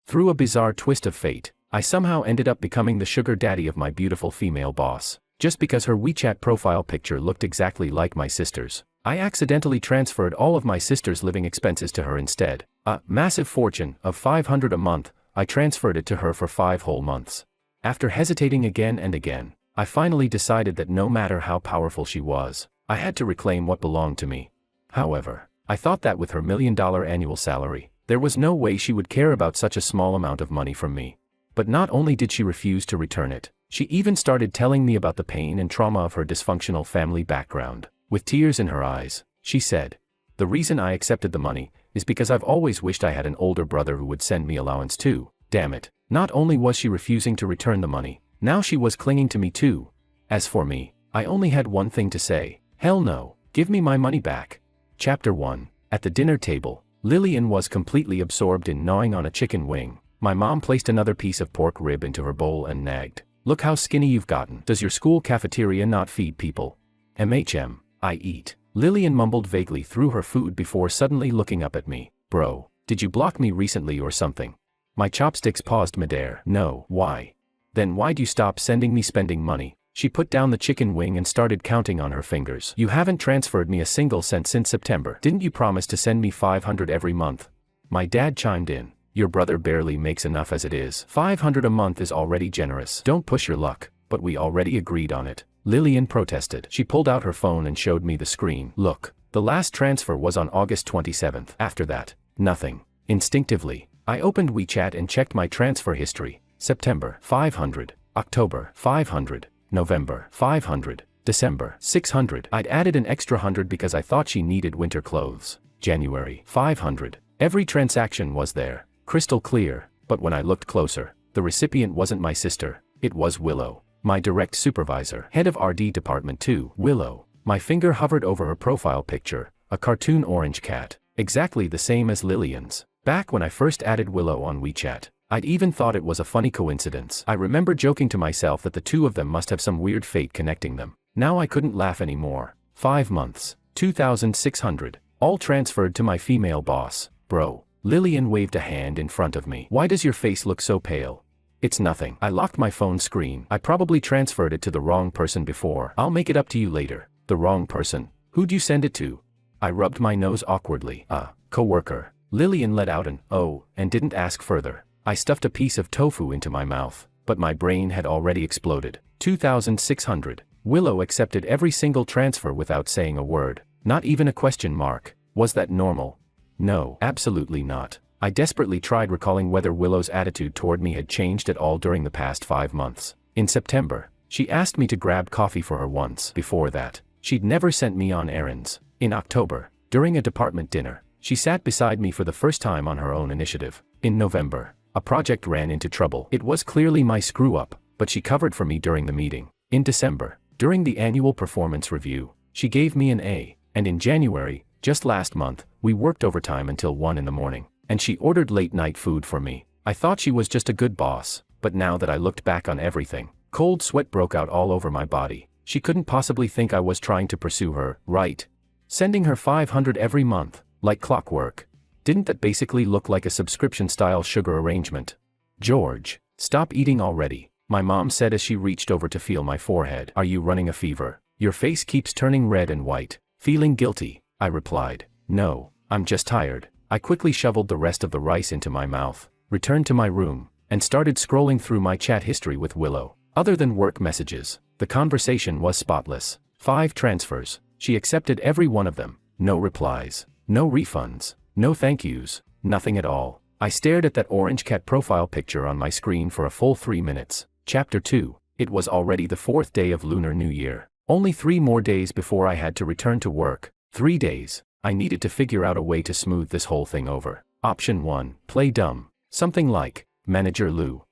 Through a bizarre twist of fate, I somehow ended up becoming the sugar daddy of my beautiful female boss. Just because her WeChat profile picture looked exactly like my sister's, I accidentally transferred all of my sister's living expenses to her instead. A massive fortune of $500 a month, I transferred it to her for 5 whole months. After hesitating again and again, I finally decided that no matter how powerful she was, I had to reclaim what belonged to me. However, I thought that with her $1 million annual salary, there was no way she would care about such a small amount of money from me. But not only did she refuse to return it, she even started telling me about the pain and trauma of her dysfunctional family background. With tears in her eyes, she said, "The reason I accepted the money is because I've always wished I had an older brother who would send me allowance too." Damn it. Not only was she refusing to return the money, now she was clinging to me too. As for me, I only had one thing to say: hell no, give me my money back. Chapter 1. At the dinner table, Lillian was completely absorbed in gnawing on a chicken wing. My mom placed another piece of pork rib into her bowl and nagged, "Look how skinny you've gotten. Does your school cafeteria not feed people?" I eat. Lillian mumbled vaguely through her food before suddenly looking up at me. "Bro, did you block me recently or something?" My chopsticks paused midair. "No." "Why? Then why'd you stop sending me spending money?" She put down the chicken wing and started counting on her fingers. "You haven't transferred me a single cent since September. Didn't you promise to send me $500 every month?" My dad chimed in. "Your brother barely makes enough as it is. $500 a month is already generous. Don't push your luck." "But we already agreed on it," Lillian protested. She pulled out her phone and showed me the screen. "Look, the last transfer was on August 27th. After that, nothing." Instinctively, I opened WeChat and checked my transfer history. September, 500. October, 500. November, 500. December, 600. I'd added an extra 100 because I thought she needed winter clothes. January, 500. Every transaction was there, crystal clear, but when I looked closer, the recipient wasn't my sister, it was Willow, my direct supervisor, head of RD department too. Willow. My finger hovered over her profile picture, a cartoon orange cat, exactly the same as Lillian's. Back when I first added Willow on WeChat, I'd even thought it was a funny coincidence. I remember joking to myself that the two of them must have some weird fate connecting them. Now I couldn't laugh anymore. 5 months, 2,600, all transferred to my female boss. "Bro." Lillian waved a hand in front of me. "Why does your face look so pale?" "It's nothing." I locked my phone screen. "I probably transferred it to the wrong person before. I'll make it up to you later." "The wrong person? Who'd you send it to?" I rubbed my nose awkwardly. "A coworker." Lillian let out an "oh," and didn't ask further. I stuffed a piece of tofu into my mouth, but my brain had already exploded. 2,600. Willow accepted every single transfer without saying a word, not even a question mark. Was that normal? No, absolutely not. I desperately tried recalling whether Willow's attitude toward me had changed at all during the past 5 months. In September, she asked me to grab coffee for her once. Before that, she'd never sent me on errands. In October, during a department dinner, she sat beside me for the first time on her own initiative. In November, a project ran into trouble. It was clearly my screw-up, but she covered for me during the meeting. In December, during the annual performance review, she gave me an A, and in January, just last month, we worked overtime until 1 in the morning, and she ordered late-night food for me. I thought she was just a good boss, but now that I looked back on everything, cold sweat broke out all over my body. She couldn't possibly think I was trying to pursue her, right? Sending her $500 every month, like clockwork. Didn't that basically look like a subscription-style sugar arrangement? "George, stop eating already," my mom said as she reached over to feel my forehead. "Are you running a fever? Your face keeps turning red and white." "Feeling guilty," I replied. "No, I'm just tired." I quickly shoveled the rest of the rice into my mouth, returned to my room, and started scrolling through my chat history with Willow. Other than work messages, the conversation was spotless. 5 transfers. She accepted every one of them. No replies. No refunds. No thank yous. Nothing at all. I stared at that orange cat profile picture on my screen for a full 3 minutes. Chapter 2. It was already the 4th day of Lunar New Year. Only 3 more days before I had to return to work. 3 days. I needed to figure out a way to smooth this whole thing over. Option 1. Play dumb. Something like, "Manager Lou,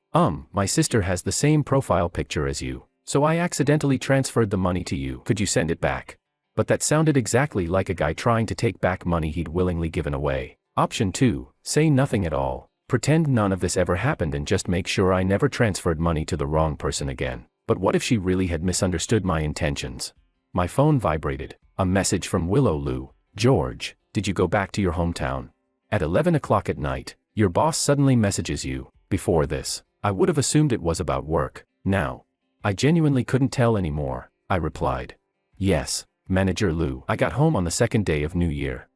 my sister has the same profile picture as you, so I accidentally transferred the money to you. Could you send it back?" But that sounded exactly like a guy trying to take back money he'd willingly given away. Option 2. Say nothing at all. Pretend none of this ever happened and just make sure I never transferred money to the wrong person again. But what if she really had misunderstood my intentions? My phone vibrated. A message from Willow. "Lou, George, did you go back to your hometown?" At 11 o'clock at night, Your boss suddenly messages you. Before this, I would have assumed it was about work. Now, I genuinely couldn't tell anymore, I replied. Yes, Manager Lou. I got home on the second day of New Year.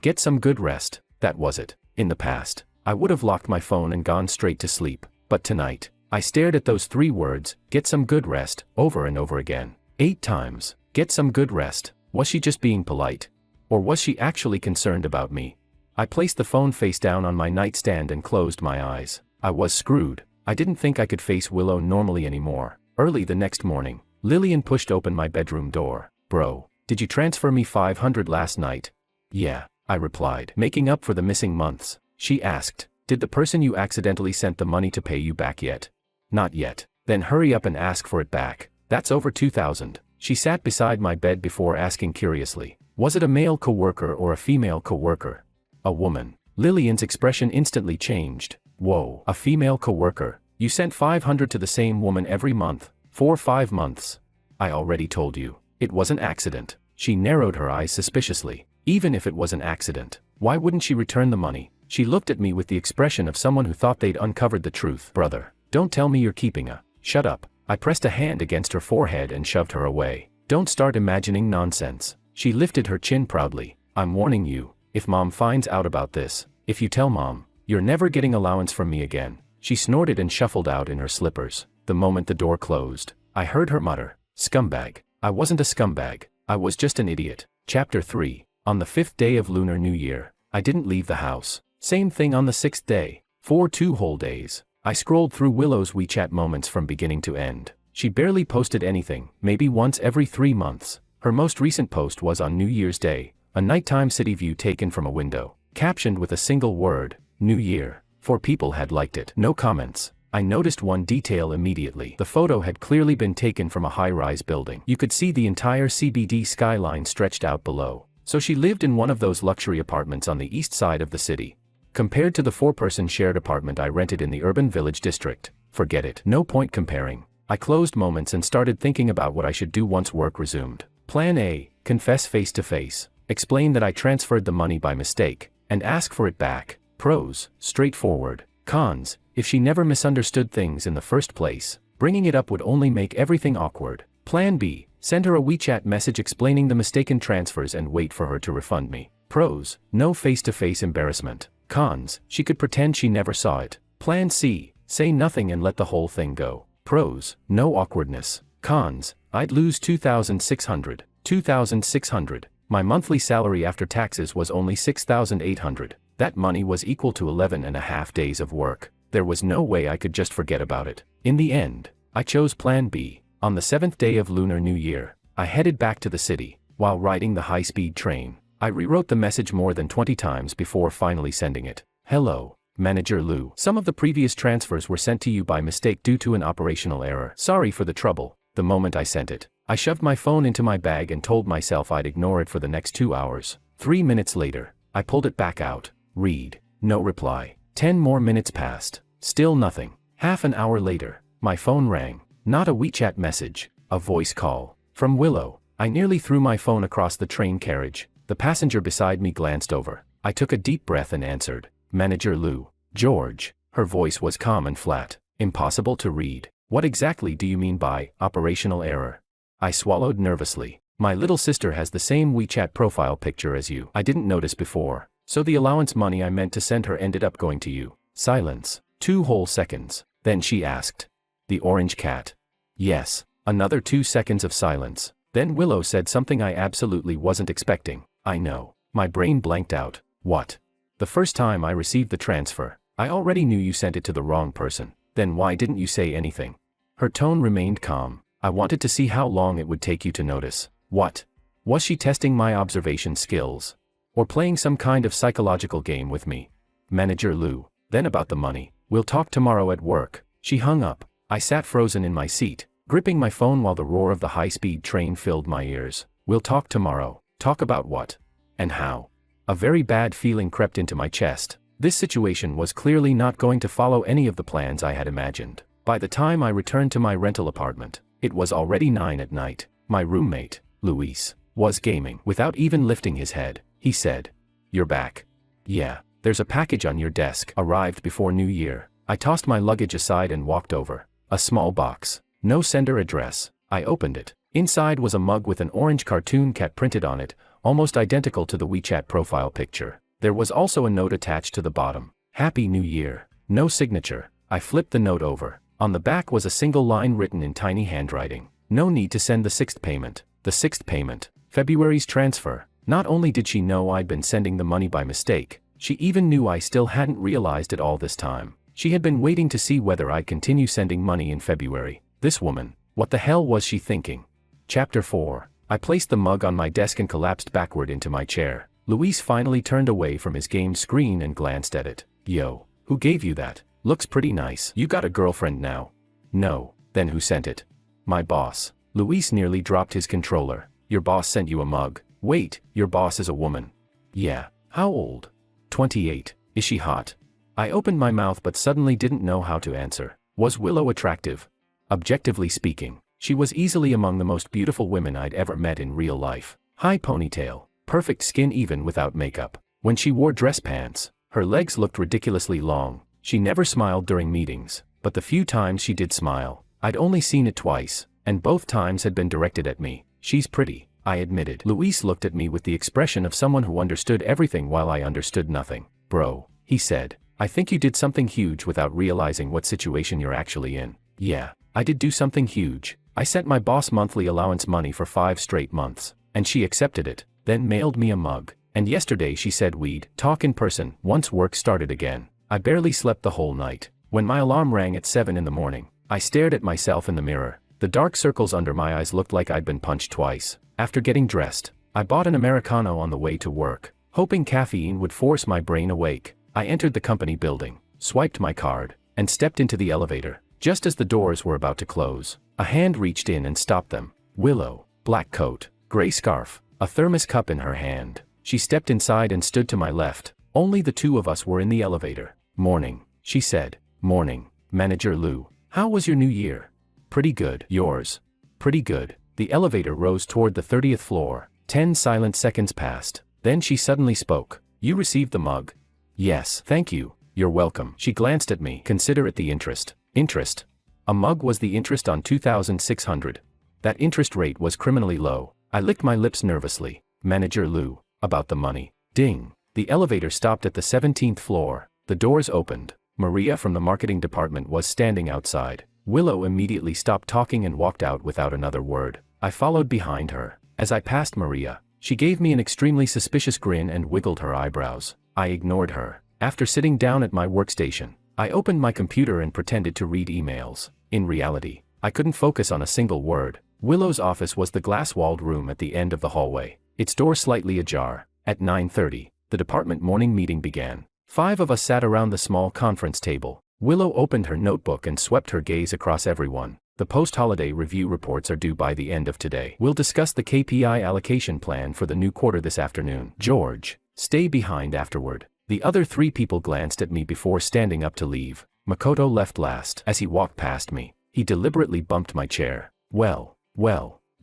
Get some good rest. That was it. In the past, I would have locked my phone and gone straight to sleep. But tonight, I stared at those 3 words, get some good rest, over and over again. 8 times. Get some good rest. Was she just being polite? Or was she actually concerned about me? I placed the phone face down on my nightstand and closed my eyes. I was screwed. I didn't think I could face Willow normally anymore. Early the next morning, Lillian pushed open my bedroom door. Bro, did you transfer me $500 last night? Yeah, I replied, making up for the missing months. She asked, did the person you accidentally sent the money to pay you back yet? Not yet. Then hurry up and ask for it back. That's over $2,000. She sat beside my bed before asking curiously, was it a male coworker or a female coworker? A woman. Lillian's expression instantly changed. Whoa, a female coworker. You sent $500 to the same woman every month, for 5 months. I already told you. It was an accident. She narrowed her eyes suspiciously. Even if it was an accident, why wouldn't she return the money? She looked at me with the expression of someone who thought they'd uncovered the truth. Brother, don't tell me you're keeping a. Shut up. I pressed a hand against her forehead and shoved her away. Don't start imagining nonsense. She lifted her chin proudly. I'm warning you, if Mom finds out about this, if you tell Mom, you're never getting allowance from me again. She snorted and shuffled out in her slippers. The moment the door closed, I heard her mutter, scumbag. I wasn't a scumbag. I was just an idiot. Chapter 3. On the 5th day of Lunar New Year, I didn't leave the house. Same thing on the 6th day. For 2 whole days. I scrolled through Willow's WeChat moments from beginning to end. She barely posted anything, maybe once every 3 months. Her most recent post was on New Year's Day, a nighttime city view taken from a window, captioned with a single word, New Year. 4 people had liked it. No comments. I noticed one detail immediately. The photo had clearly been taken from a high-rise building. You could see the entire CBD skyline stretched out below. So she lived in one of those luxury apartments on the east side of the city. Compared to the 4-person shared apartment I rented in the urban village district, forget it. No point comparing. I closed moments and started thinking about what I should do once work resumed. Plan A, confess face to face, explain that I transferred the money by mistake, and ask for it back. Pros, straightforward. Cons, if she never misunderstood things in the first place, bringing it up would only make everything awkward. Plan B, send her a WeChat message explaining the mistaken transfers and wait for her to refund me. Pros, no face-to-face embarrassment. Cons, she could pretend she never saw it. Plan C, say nothing and let the whole thing go. Pros, no awkwardness. Cons, I'd lose $2,600. $2,600. My monthly salary after taxes was only $6,800. That money was equal to 11.5 days of work. There was no way I could just forget about it. In the end, I chose Plan B. On the 7th day of Lunar New Year, I headed back to the city. While riding the high-speed train, I rewrote the message more than 20 times before finally sending it. Hello, Manager Lou. Some of the previous transfers were sent to you by mistake due to an operational error. Sorry for the trouble. The moment I sent it, I shoved my phone into my bag and told myself I'd ignore it for the next 2 hours. 3 minutes later, I pulled it back out. Read. No reply. 10 more minutes passed. Still nothing. Half an hour later, my phone rang. Not a WeChat message, a voice call. From Willow. I nearly threw my phone across the train carriage. The passenger beside me glanced over. I took a deep breath and answered. Manager Lou. George. Her voice was calm and flat. Impossible to read. What exactly do you mean by operational error? I swallowed nervously. My little sister has the same WeChat profile picture as you. I didn't notice before. So the allowance money I meant to send her ended up going to you. Silence. 2 whole seconds. Then she asked. The orange cat. Yes. Another 2 seconds of silence. Then Willow said something I absolutely wasn't expecting. I know. My brain blanked out. What? The first time I received the transfer, I already knew you sent it to the wrong person. Then why didn't you say anything? Her tone remained calm. I wanted to see how long it would take you to notice. What? Was she testing my observation skills? Or playing some kind of psychological game with me? Manager Lou. Then about the money. We'll talk tomorrow at work. She hung up. I sat frozen in my seat, gripping my phone while the roar of the high-speed train filled my ears. We'll talk tomorrow. Talk about what? And how? A very bad feeling crept into my chest. This situation was clearly not going to follow any of the plans I had imagined. By the time I returned to my rental apartment, it was already 9 at night. My roommate, Luis, was gaming. Without even lifting his head, he said, "You're back." "Yeah." There's a package on your desk. Arrived before New Year. I tossed my luggage aside and walked over. A small box. No sender address. I opened it. Inside was a mug with an orange cartoon cat printed on it, almost identical to the WeChat profile picture. There was also a note attached to the bottom. Happy New Year. No signature. I flipped the note over. On the back was a single line written in tiny handwriting. No need to send the sixth payment. The sixth payment. February's transfer. Not only did she know I'd been sending the money by mistake, she even knew I still hadn't realized it all this time. She had been waiting to see whether I'd continue sending money in February. This woman. What the hell was she thinking? Chapter 4. I placed the mug on my desk and collapsed backward into my chair. Luis finally turned away from his game screen and glanced at it. Yo. Who gave you that? Looks pretty nice. You got a girlfriend now? No. Then who sent it? My boss. Luis nearly dropped his controller. Your boss sent you a mug. Wait, your boss is a woman. Yeah. How old? 28. Is she hot? I opened my mouth but suddenly didn't know how to answer. Was Willow attractive? Objectively speaking, she was easily among the most beautiful women I'd ever met in real life. High ponytail, perfect skin even without makeup. When she wore dress pants, her legs looked ridiculously long. She never smiled during meetings, but the few times she did smile, I'd only seen it twice, and both times had been directed at me. She's pretty, I admitted. Luis looked at me with the expression of someone who understood everything while I understood nothing. Bro, he said, I think you did something huge without realizing what situation you're actually in. Yeah, I did do something huge. I sent my boss monthly allowance money for 5 straight months, and she accepted it, then mailed me a mug. And yesterday she said we'd talk in person once work started again. I barely slept the whole night. When my alarm rang at 7 in the morning, I stared at myself in the mirror. The dark circles under my eyes looked like I'd been punched twice. After getting dressed, I bought an Americano on the way to work, hoping caffeine would force my brain awake. I entered the company building, swiped my card, and stepped into the elevator. Just as the doors were about to close, a hand reached in and stopped them. Willow, black coat, gray scarf, a thermos cup in her hand. She stepped inside and stood to my left. Only the two of us were in the elevator. Morning, she said. Morning, Manager Lou. How was your new year? Pretty good. Yours? Pretty good. The elevator rose toward the 30th floor. 10 silent seconds passed. Then she suddenly spoke. You received the mug? Yes. Thank you. You're welcome. She glanced at me. Consider it the interest. Interest? A mug was the interest on 2,600. That interest rate was criminally low. I licked my lips nervously. Manager Lou. About the money. Ding. The elevator stopped at the 17th floor. The doors opened. Maria from the marketing department was standing outside. Willow immediately stopped talking and walked out without another word. I followed behind her. As I passed Maria, she gave me an extremely suspicious grin and wiggled her eyebrows. I ignored her. After sitting down at my workstation, I opened my computer and pretended to read emails. In reality, I couldn't focus on a single word. Willow's office was the glass-walled room at the end of the hallway, its door slightly ajar. At 9:30, the department morning meeting began. 5 of us sat around the small conference table. Willow opened her notebook and swept her gaze across everyone. The post-holiday review reports are due by the end of today. We'll discuss the KPI allocation plan for the new quarter this afternoon. George, stay behind afterward. The other 3 people glanced at me before standing up to leave. Makoto left last. As he walked past me, he deliberately bumped my chair. Well,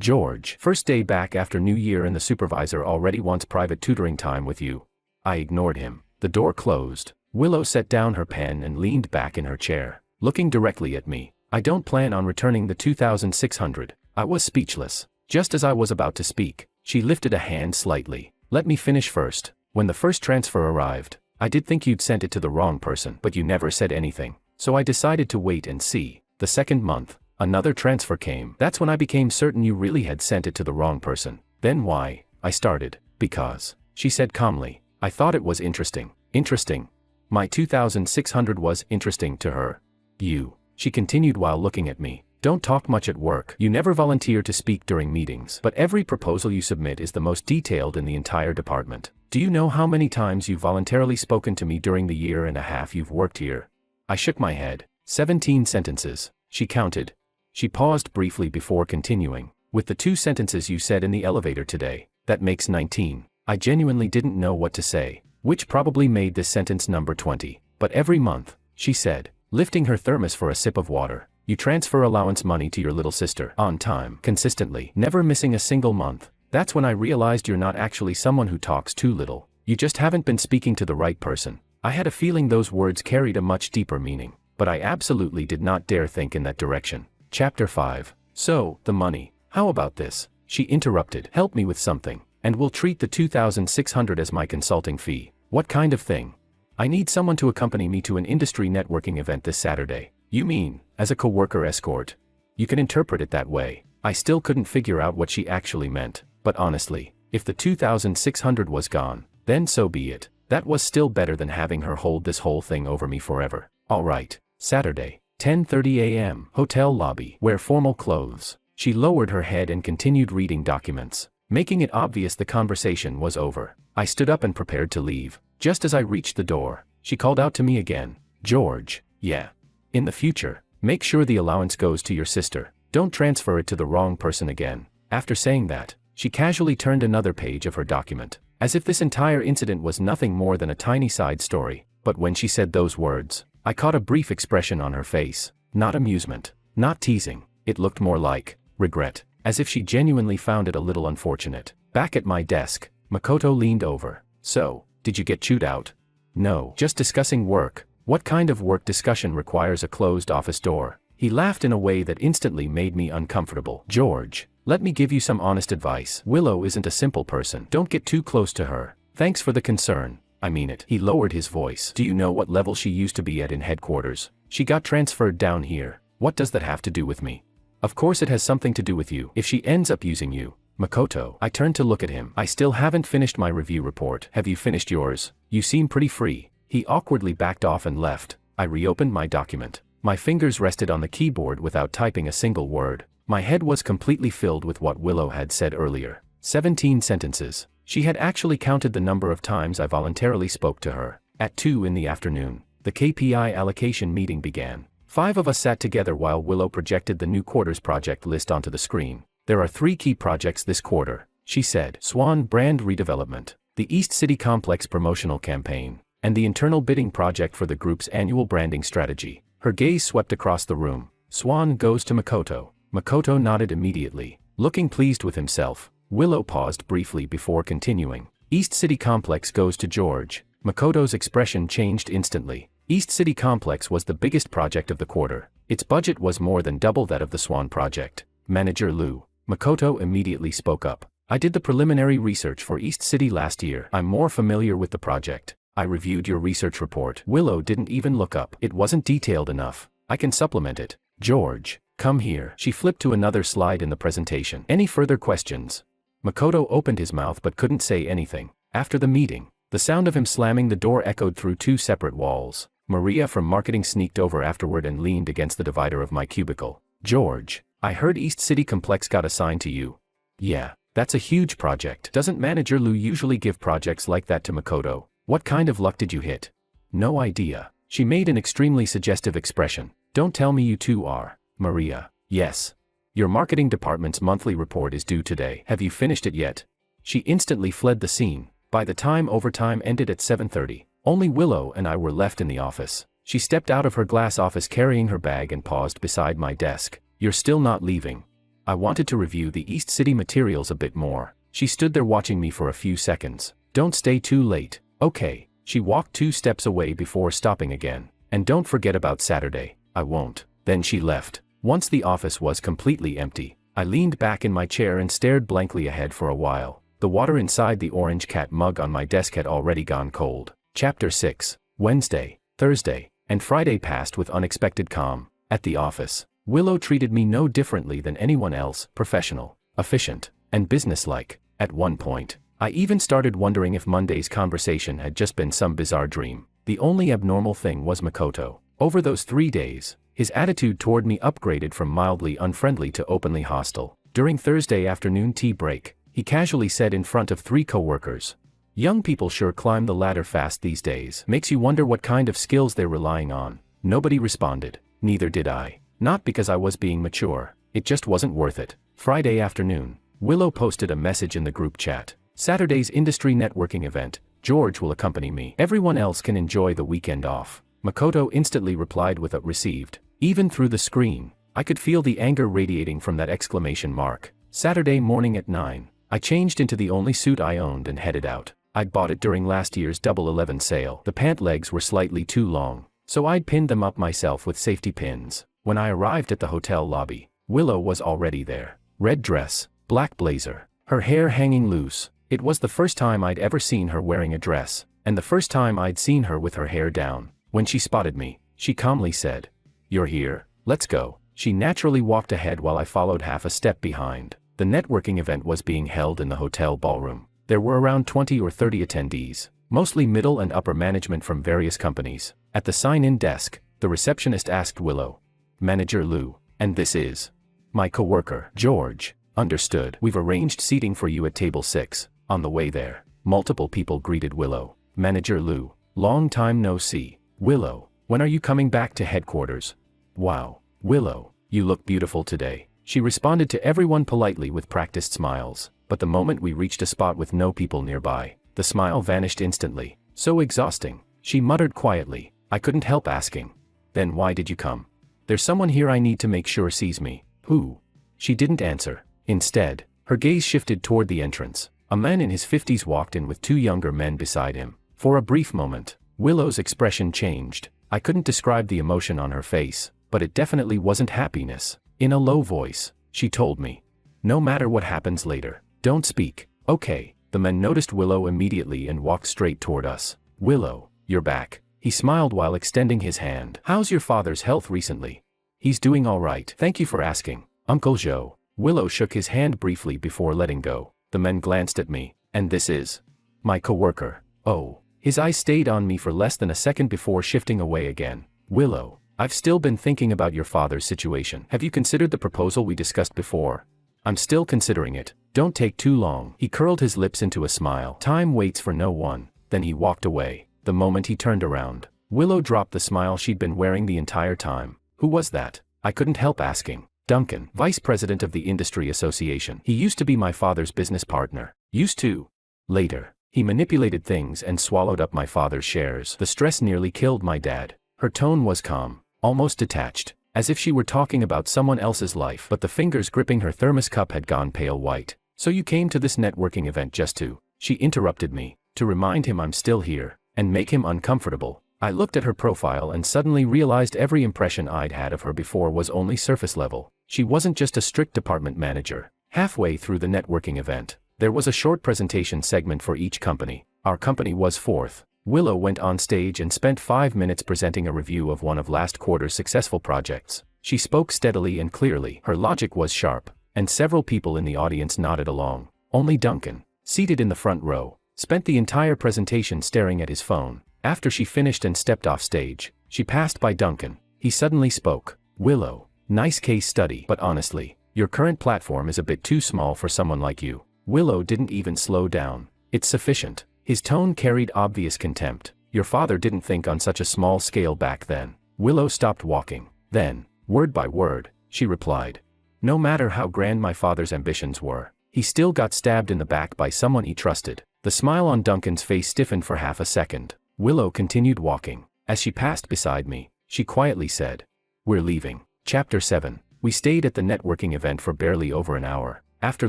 George. First day back after New Year and the supervisor already wants private tutoring time with you. I ignored him. The door closed. Willow set down her pen and leaned back in her chair, looking directly at me. I don't plan on returning the 2,600. I was speechless. Just as I was about to speak, she lifted a hand slightly. Let me finish first. When the first transfer arrived, I did think you'd sent it to the wrong person, but you never said anything. So I decided to wait and see. The second month, another transfer came. That's when I became certain you really had sent it to the wrong person. Then why? I started. Because, she said calmly, I thought it was interesting. Interesting. My 2,600 was interesting to her. You, she continued while looking at me, don't talk much at work. You never volunteer to speak during meetings, but every proposal you submit is the most detailed in the entire department. Do you know how many times you've voluntarily spoken to me during the year and a half you've worked here? I shook my head. 17 sentences, she counted. She paused briefly before continuing. With the 2 sentences you said in the elevator today, that makes 19. I genuinely didn't know what to say, which probably made this sentence number 20. But every month, she said, lifting her thermos for a sip of water, you transfer allowance money to your little sister on time, consistently, never missing a single month. That's when I realized you're not actually someone who talks too little. You just haven't been speaking to the right person. I had a feeling those words carried a much deeper meaning, but I absolutely did not dare think in that direction. Chapter 5. So, the money. How about this? She interrupted. Help me with something, and we'll treat the $2,600 as my consulting fee. What kind of thing? I need someone to accompany me to an industry networking event this Saturday. You mean, as a coworker escort? You can interpret it that way. I still couldn't figure out what she actually meant, but honestly, if the $2,600 was gone, then so be it. That was still better than having her hold this whole thing over me forever. Alright, Saturday, 10:30 a.m., hotel lobby, wear formal clothes. She lowered her head and continued reading documents, making it obvious the conversation was over. I stood up and prepared to leave. Just as I reached the door, she called out to me again. George, yeah. In the future, make sure the allowance goes to your sister. Don't transfer it to the wrong person again. After saying that, she casually turned another page of her document, as if this entire incident was nothing more than a tiny side story. But when she said those words, I caught a brief expression on her face. Not amusement, not teasing. It looked more like regret, as if she genuinely found it a little unfortunate. Back at my desk, Makoto leaned over. So, did you get chewed out? No, just discussing work. What kind of work discussion requires a closed office door? He laughed in a way that instantly made me uncomfortable. George, let me give you some honest advice. Willow isn't a simple person. Don't get too close to her. Thanks for the concern. I mean it. He lowered his voice. Do you know what level she used to be at in headquarters? She got transferred down here. What does that have to do with me? Of course it has something to do with you. If she ends up using you, Makoto. I turned to look at him. I still haven't finished my review report. Have you finished yours? You seem pretty free. He awkwardly backed off and left. I reopened my document. My fingers rested on the keyboard without typing a single word. My head was completely filled with what Willow had said earlier. 17 sentences. She had actually counted the number of times I voluntarily spoke to her. At 2 in the afternoon, the KPI allocation meeting began. 5 of us sat together while Willow projected the new quarter's project list onto the screen. There are 3 key projects this quarter, she said. Swan brand redevelopment, the East City Complex promotional campaign, and the internal bidding project for the group's annual branding strategy. Her gaze swept across the room. Swan goes to Makoto. Makoto nodded immediately, looking pleased with himself. Willow paused briefly before continuing. East City Complex goes to George. Makoto's expression changed instantly. East City Complex was the biggest project of the quarter. Its budget was more than double that of the Swan project. Manager Lou. Makoto immediately spoke up. I did the preliminary research for East City last year. I'm more familiar with the project. I reviewed your research report. Willow didn't even look up. It wasn't detailed enough. I can supplement it. George, come here. She flipped to another slide in the presentation. Any further questions? Makoto opened his mouth but couldn't say anything. After the meeting, the sound of him slamming the door echoed through 2 separate walls. Maria from marketing sneaked over afterward and leaned against the divider of my cubicle. George, I heard East City Complex got assigned to you. Yeah, that's a huge project. Doesn't Manager Lou usually give projects like that to Makoto? What kind of luck did you hit? No idea. She made an extremely suggestive expression. Don't tell me you two are. Maria, yes. Your marketing department's monthly report is due today. Have you finished it yet? She instantly fled the scene. By the time overtime ended at 7:30, only Willow and I were left in the office. She stepped out of her glass office carrying her bag and paused beside my desk. You're still not leaving? I wanted to review the East City materials a bit more. She stood there watching me for a few seconds. Don't stay too late. Okay. She walked 2 steps away before stopping again. And don't forget about Saturday. I won't. Then she left. Once the office was completely empty, I leaned back in my chair and stared blankly ahead for a while. The water inside the orange cat mug on my desk had already gone cold. Chapter 6. Wednesday, Thursday, and Friday passed with unexpected calm. At the office, Willow treated me no differently than anyone else, professional, efficient, and businesslike. At one point, I even started wondering if Monday's conversation had just been some bizarre dream. The only abnormal thing was Makoto. Over those 3 days, his attitude toward me upgraded from mildly unfriendly to openly hostile. During Thursday afternoon tea break, he casually said in front of 3 coworkers, "Young people sure climb the ladder fast these days. Makes you wonder what kind of skills they're relying on." Nobody responded. Neither did I. Not because I was being mature. It just wasn't worth it. Friday afternoon, Willow posted a message in the group chat. Saturday's industry networking event. George will accompany me. Everyone else can enjoy the weekend off. Makoto instantly replied with a "received." Even through the screen, I could feel the anger radiating from that exclamation mark. Saturday morning at 9, I changed into the only suit I owned and headed out. I'd bought it during last year's Double 11 sale. The pant legs were slightly too long, so I'd pinned them up myself with safety pins. When I arrived at the hotel lobby, Willow was already there. Red dress, black blazer, her hair hanging loose. It was the first time I'd ever seen her wearing a dress, and the first time I'd seen her with her hair down. When she spotted me, she calmly said, "You're here, let's go." She naturally walked ahead while I followed half a step behind. The networking event was being held in the hotel ballroom. There were around 20 or 30 attendees, mostly middle and upper management from various companies. At the sign-in desk, the receptionist asked Willow, "Manager Lou, and this is my coworker, George." "Understood. We've arranged seating for you at table 6. On the way there, multiple people greeted Willow. "Manager Lou, long time no see. Willow, when are you coming back to headquarters?" "Wow, Willow, you look beautiful today." She responded to everyone politely with practiced smiles, but the moment we reached a spot with no people nearby, the smile vanished instantly. "So exhausting," she muttered quietly. I couldn't help asking, "Then why did you come?" "There's someone here I need to make sure sees me." "Who?" She didn't answer. Instead, her gaze shifted toward the entrance. A man in his 50s walked in with 2 younger men beside him. For a brief moment, Willow's expression changed. I couldn't describe the emotion on her face, but it definitely wasn't happiness. In a low voice, she told me, "No matter what happens later, don't speak, okay?" The men noticed Willow immediately and walked straight toward us. "Willow, you're back." He smiled while extending his hand. "How's your father's health recently?" "He's doing all right. Thank you for asking, Uncle Joe." Willow shook his hand briefly before letting go. The men glanced at me. "And this is my coworker." "Oh." His eyes stayed on me for less than a second before shifting away again. "Willow, I've still been thinking about your father's situation. Have you considered the proposal we discussed before?" "I'm still considering it. Don't take too long." He curled his lips into a smile. "Time waits for no one." Then he walked away. The moment he turned around, Willow dropped the smile she'd been wearing the entire time. "Who was that?" I couldn't help asking. "Duncan, vice president of the industry association. He used to be my father's business partner." "Used to?" "Later, he manipulated things and swallowed up my father's shares. The stress nearly killed my dad." Her tone was calm, almost detached, as if she were talking about someone else's life, but the fingers gripping her thermos cup had gone pale white. "So you came to this networking event just to," she interrupted me, "to remind him I'm still here, and make him uncomfortable." I looked at her profile and suddenly realized every impression I'd had of her before was only surface level. She wasn't just a strict department manager. Halfway through the networking event, there was a short presentation segment for each company. Our company was fourth. Willow went on stage and spent 5 minutes presenting a review of one of last quarter's successful projects. She spoke steadily and clearly. Her logic was sharp, and several people in the audience nodded along. Only Duncan, seated in the front row, spent the entire presentation staring at his phone. After she finished and stepped off stage, she passed by Duncan. He suddenly spoke. "Willow, nice case study, but honestly, your current platform is a bit too small for someone like you." Willow didn't even slow down. "It's sufficient." His tone carried obvious contempt. "Your father didn't think on such a small scale back then." Willow stopped walking. Then, word by word, she replied, "No matter how grand my father's ambitions were, he still got stabbed in the back by someone he trusted." The smile on Duncan's face stiffened for half a second. Willow continued walking. As she passed beside me, she quietly said, "We're leaving." Chapter 7. We stayed at the networking event for barely over an hour. After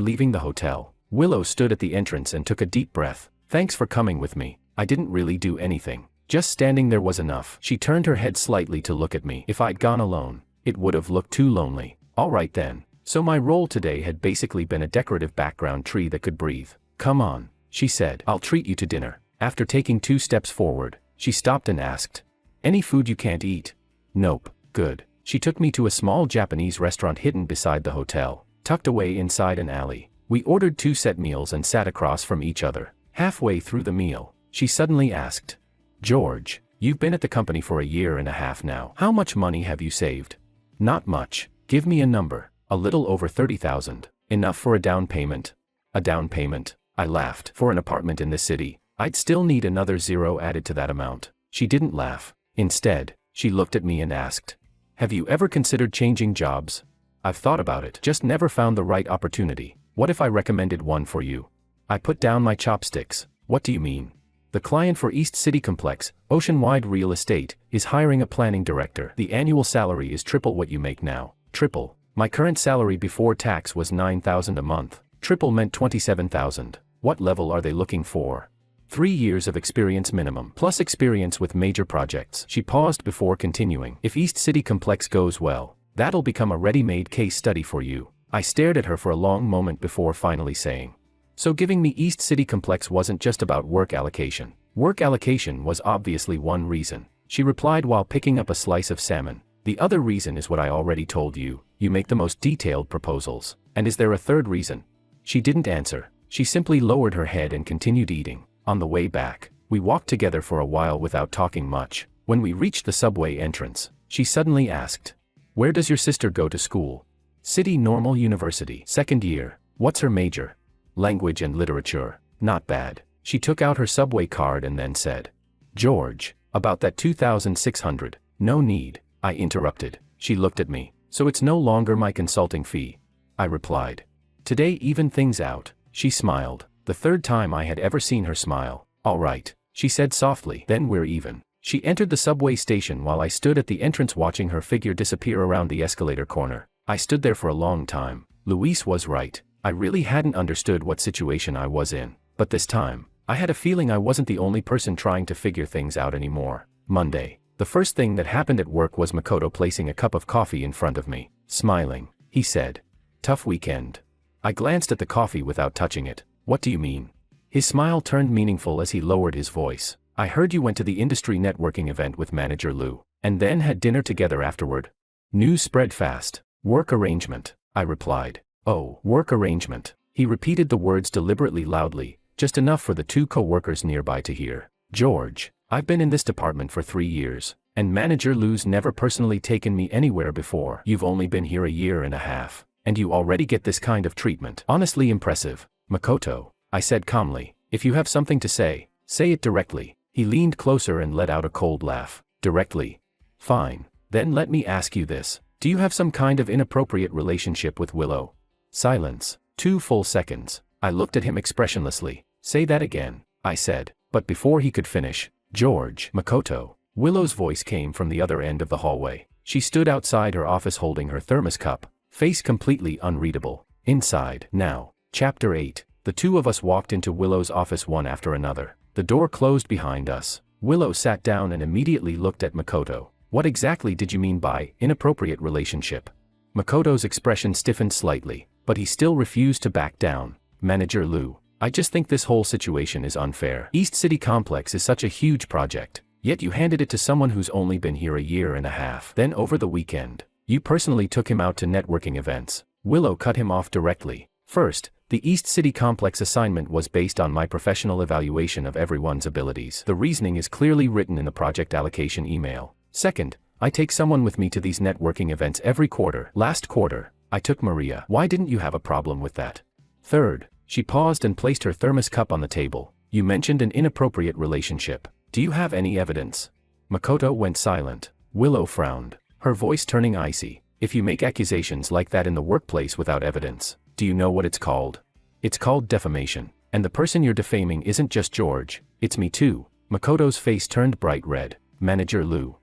leaving the hotel, Willow stood at the entrance and took a deep breath. "Thanks for coming with me. I didn't really do anything. Just standing there was enough." She turned her head slightly to look at me. "If I'd gone alone, it would have looked too lonely." "All right then." So my role today had basically been a decorative background tree that could breathe. "Come on," she said. "I'll treat you to dinner." After taking 2 steps forward, she stopped and asked, "Any food you can't eat?" "Nope." "Good." She took me to a small Japanese restaurant hidden beside the hotel, tucked away inside an alley. We ordered 2 set meals and sat across from each other. Halfway through the meal, she suddenly asked, "George, you've been at the company for a year and a half now. How much money have you saved?" "Not much. Give me a number." "A little over 30,000. Enough for a down payment." "A down payment?" I laughed. "For an apartment in this city, I'd still need another zero added to that amount." She didn't laugh. Instead, she looked at me and asked, "Have you ever considered changing jobs?" "I've thought about it, just never found the right opportunity." "What if I recommended one for you?" I put down my chopsticks. "What do you mean?" "The client for East City Complex, Oceanwide Real Estate, is hiring a planning director. The annual salary is triple what you make now." "Triple?" "My current salary before tax was $9,000 a month. Triple meant $27,000. What level are they looking for?" 3 years of experience minimum, plus experience with major projects. She paused before continuing. If East City Complex goes well, that'll become a ready-made case study for you. I stared at her for a long moment before finally saying. So giving me East City Complex wasn't just about work allocation. Work allocation was obviously one reason. She replied while picking up a slice of salmon. The other reason is what I already told you. You make the most detailed proposals. And is there a third reason? She didn't answer. She simply lowered her head and continued eating. On the way back, we walked together for a while without talking much. When we reached the subway entrance, she suddenly asked, "Where does your sister go to school?" "City Normal University, 2nd year. What's her major?" "Language and literature." "Not bad." She took out her subway card and then said, "George, about that 2,600. "No need," I interrupted. She looked at me. "So it's no longer my consulting fee?" I replied. "Today even things out." She smiled, the third time I had ever seen her smile. "All right," she said softly, "then we're even." She entered the subway station while I stood at the entrance watching her figure disappear around the escalator corner. I stood there for a long time. Luis was right. I really hadn't understood what situation I was in. But this time, I had a feeling I wasn't the only person trying to figure things out anymore. Monday. The first thing that happened at work was Makoto placing a cup of coffee in front of me. Smiling, he said, "Tough weekend." I glanced at the coffee without touching it. "What do you mean?" His smile turned meaningful as he lowered his voice. "I heard you went to the industry networking event with Manager Lou, and then had dinner together afterward." News spread fast. "Work arrangement," I replied. "Oh, work arrangement." He repeated the words deliberately loudly, just enough for the two co-workers nearby to hear. "George, I've been in this department for 3 years, and Manager Lou's never personally taken me anywhere before. You've only been here a year and a half, and you already get this kind of treatment. Honestly impressive." "Makoto," I said calmly, "if you have something to say it directly." He leaned closer and let out a cold laugh. "Directly? Fine. Then let me ask you this. Do you have some kind of inappropriate relationship with Willow?" Silence. 2 full seconds. I looked at him expressionlessly. "Say that again," I said. But before he could finish, "George." "Makoto." Willow's voice came from the other end of the hallway. She stood outside her office holding her thermos cup, face completely unreadable. Inside. Now. Chapter 8. The two of us walked into Willow's office one after another. The door closed behind us. Willow sat down and immediately looked at Makoto. "What exactly did you mean by inappropriate relationship?" Makoto's expression stiffened slightly, but he still refused to back down. "Manager Lou, I just think this whole situation is unfair. East City Complex is such a huge project, yet you handed it to someone who's only been here a year and a half. Then over the weekend, you personally took him out to networking events." Willow cut him off directly. "First, the East City Complex assignment was based on my professional evaluation of everyone's abilities. The reasoning is clearly written in the project allocation email. Second, I take someone with me to these networking events every quarter. Last quarter, I took Maria. Why didn't you have a problem with that? Third," she paused and placed her thermos cup on the table, "you mentioned an inappropriate relationship. Do you have any evidence?" Makoto went silent. Willow frowned, her voice turning icy. "If you make accusations like that in the workplace without evidence, do you know what it's called? It's called defamation. And the person you're defaming isn't just George, it's me too." Makoto's face turned bright red. "Manager Lou,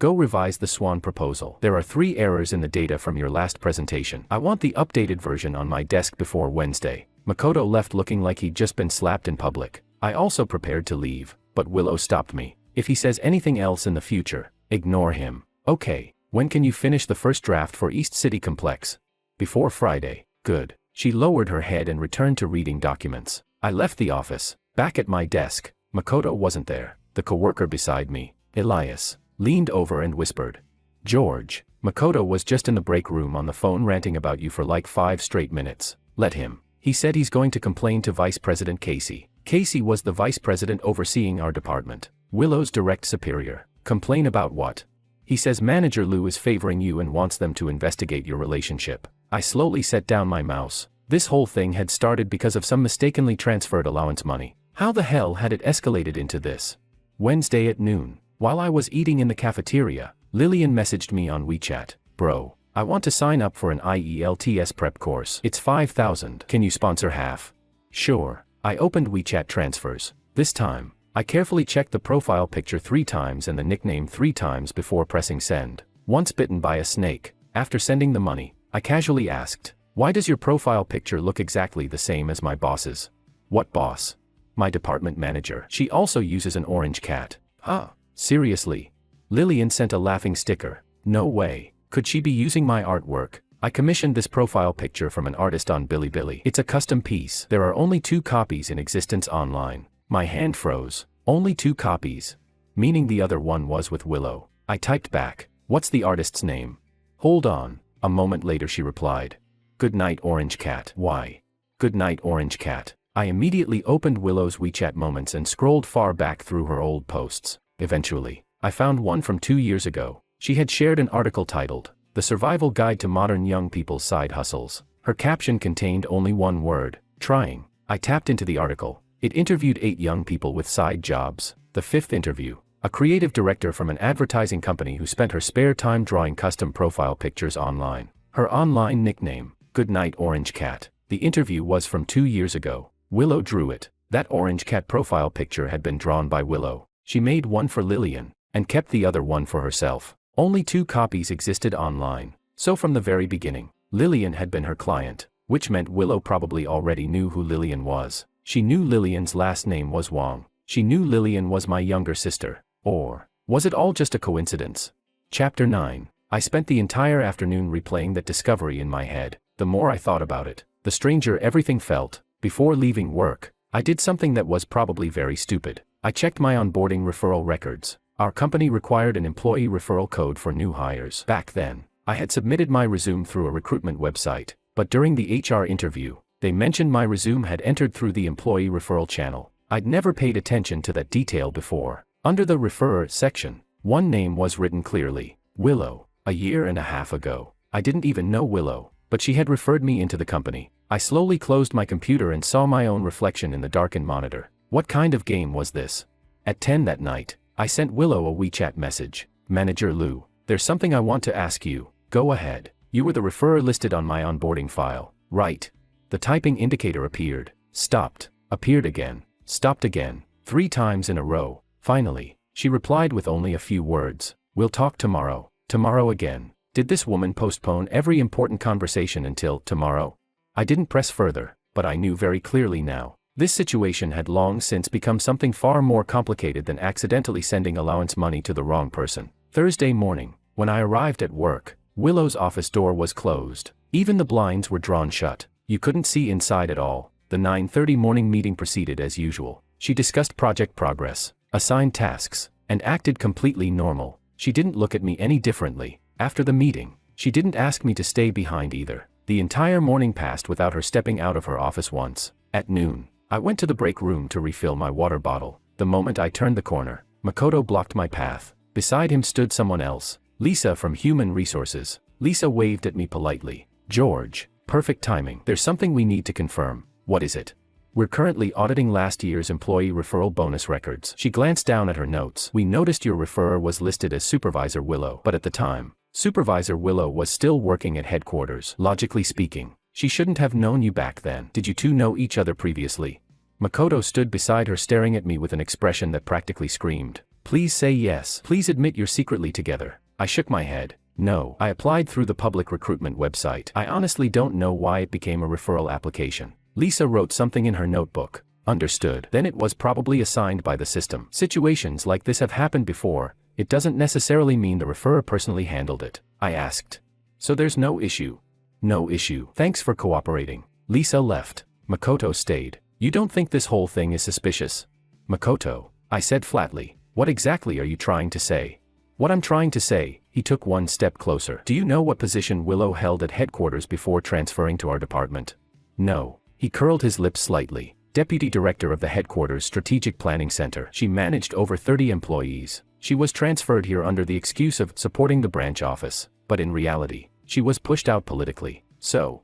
go revise the Swan proposal. There are 3 errors in the data from your last presentation. I want the updated version on my desk before Wednesday." Makoto left looking like he'd just been slapped in public. I also prepared to leave, but Willow stopped me. "If he says anything else in the future, ignore him." "Okay, when can you finish the first draft for East City Complex?" "Before Friday." "Good." She lowered her head and returned to reading documents. I left the office. Back at my desk, Makoto wasn't there. The coworker beside me, Elias, leaned over and whispered, "George, Makoto was just in the break room on the phone ranting about you for like 5 straight minutes." "Let him. He said he's going to complain to Vice President Casey." Casey was the vice president overseeing our department, Willow's direct superior. "Complain about what?" "He says Manager Lou is favoring you and wants them to investigate your relationship." I slowly set down my mouse. This whole thing had started because of some mistakenly transferred allowance money. How the hell had it escalated into this? Wednesday at noon, while I was eating in the cafeteria, Lillian messaged me on WeChat. "Bro, I want to sign up for an IELTS prep course. It's 5,000. Can you sponsor half?" "Sure." I opened WeChat transfers. This time, I carefully checked the profile picture 3 times and the nickname 3 times before pressing send. Once bitten by a snake, after sending the money, I casually asked, "Why does your profile picture look exactly the same as my boss's?" "What boss?" My department manager. She also uses an orange cat. Huh? Seriously? Lillian sent a laughing sticker. No way. Could she be using my artwork? I commissioned this profile picture from an artist on Bilibili. It's a custom piece. There are only 2 copies in existence online. My hand froze. Only 2 copies. Meaning the other one was with Willow. I typed back, "What's the artist's name?" "Hold on." A moment later she replied, "Good night, Orange Cat." Why? Good night, Orange Cat. I immediately opened Willow's WeChat moments and scrolled far back through her old posts. Eventually, I found one from 2 years ago. She had shared an article titled, "The Survival Guide to Modern Young People's Side Hustles." Her caption contained only one word, "trying." I tapped into the article. It interviewed 8 young people with side jobs. The 5th interview, a creative director from an advertising company who spent her spare time drawing custom profile pictures online. Her online nickname, Good Night Orange Cat. The interview was from 2 years ago. Willow drew it. That orange cat profile picture had been drawn by Willow. She made one for Lillian, and kept the other one for herself. Only 2 copies existed online. So from the very beginning, Lillian had been her client, which meant Willow probably already knew who Lillian was. She knew Lillian's last name was Wong. She knew Lillian was my younger sister. Or was it all just a coincidence? Chapter 9. I spent the entire afternoon replaying that discovery in my head. The more I thought about it, the stranger everything felt. Before leaving work, I did something that was probably very stupid. I checked my onboarding referral records. Our company required an employee referral code for new hires. Back then, I had submitted my resume through a recruitment website, but during the HR interview, they mentioned my resume had entered through the employee referral channel. I'd never paid attention to that detail before. Under the referrer section, one name was written clearly, Willow. A year and a half ago, I didn't even know Willow, but she had referred me into the company. I slowly closed my computer and saw my own reflection in the darkened monitor. What kind of game was this? At 10 that night, I sent Willow a WeChat message. "Manager Lou, there's something I want to ask you." "Go ahead." "You were the referrer listed on my onboarding file, right?" The typing indicator appeared, stopped, appeared again, stopped again, 3 times in a row. Finally, she replied with only a few words, "We'll talk tomorrow." Tomorrow again. Did this woman postpone every important conversation until tomorrow? I didn't press further, but I knew very clearly now. This situation had long since become something far more complicated than accidentally sending allowance money to the wrong person. Thursday morning, when I arrived at work, Willow's office door was closed. Even the blinds were drawn shut. You couldn't see inside at all. The 9:30 morning meeting proceeded as usual. She discussed project progress, assigned tasks, and acted completely normal. She didn't look at me any differently. After the meeting, she didn't ask me to stay behind either. The entire morning passed without her stepping out of her office once. At noon, I went to the break room to refill my water bottle. The moment I turned the corner, Makoto blocked my path. Beside him stood someone else, Lisa from Human Resources. Lisa waved at me politely. "George, perfect timing. There's something we need to confirm." "What is it?" "We're currently auditing last year's employee referral bonus records." She glanced down at her notes. "We noticed your referrer was listed as Supervisor Willow, but at the time, Supervisor Willow was still working at headquarters. Logically speaking, she shouldn't have known you back then. Did you two know each other previously?" Makoto stood beside her staring at me with an expression that practically screamed, "Please say yes. Please admit you're secretly together." I shook my head. "No, I applied through the public recruitment website. I honestly don't know why it became a referral application." Lisa wrote something in her notebook. "Understood. Then it was probably assigned by the system. Situations like this have happened before. It doesn't necessarily mean the referrer personally handled it." I asked. "So there's no issue?" "No issue. Thanks for cooperating." Lisa left. Makoto stayed. "You don't think this whole thing is suspicious?" "Makoto," I said flatly, "what exactly are you trying to say?" "What I'm trying to say," he took one step closer. "Do you know what position Willow held at headquarters before transferring to our department?" "No." He curled his lips slightly. "Deputy Director of the headquarters Strategic Planning Center. She managed over 30 employees. She was transferred here under the excuse of supporting the branch office, but in reality, she was pushed out politically. So,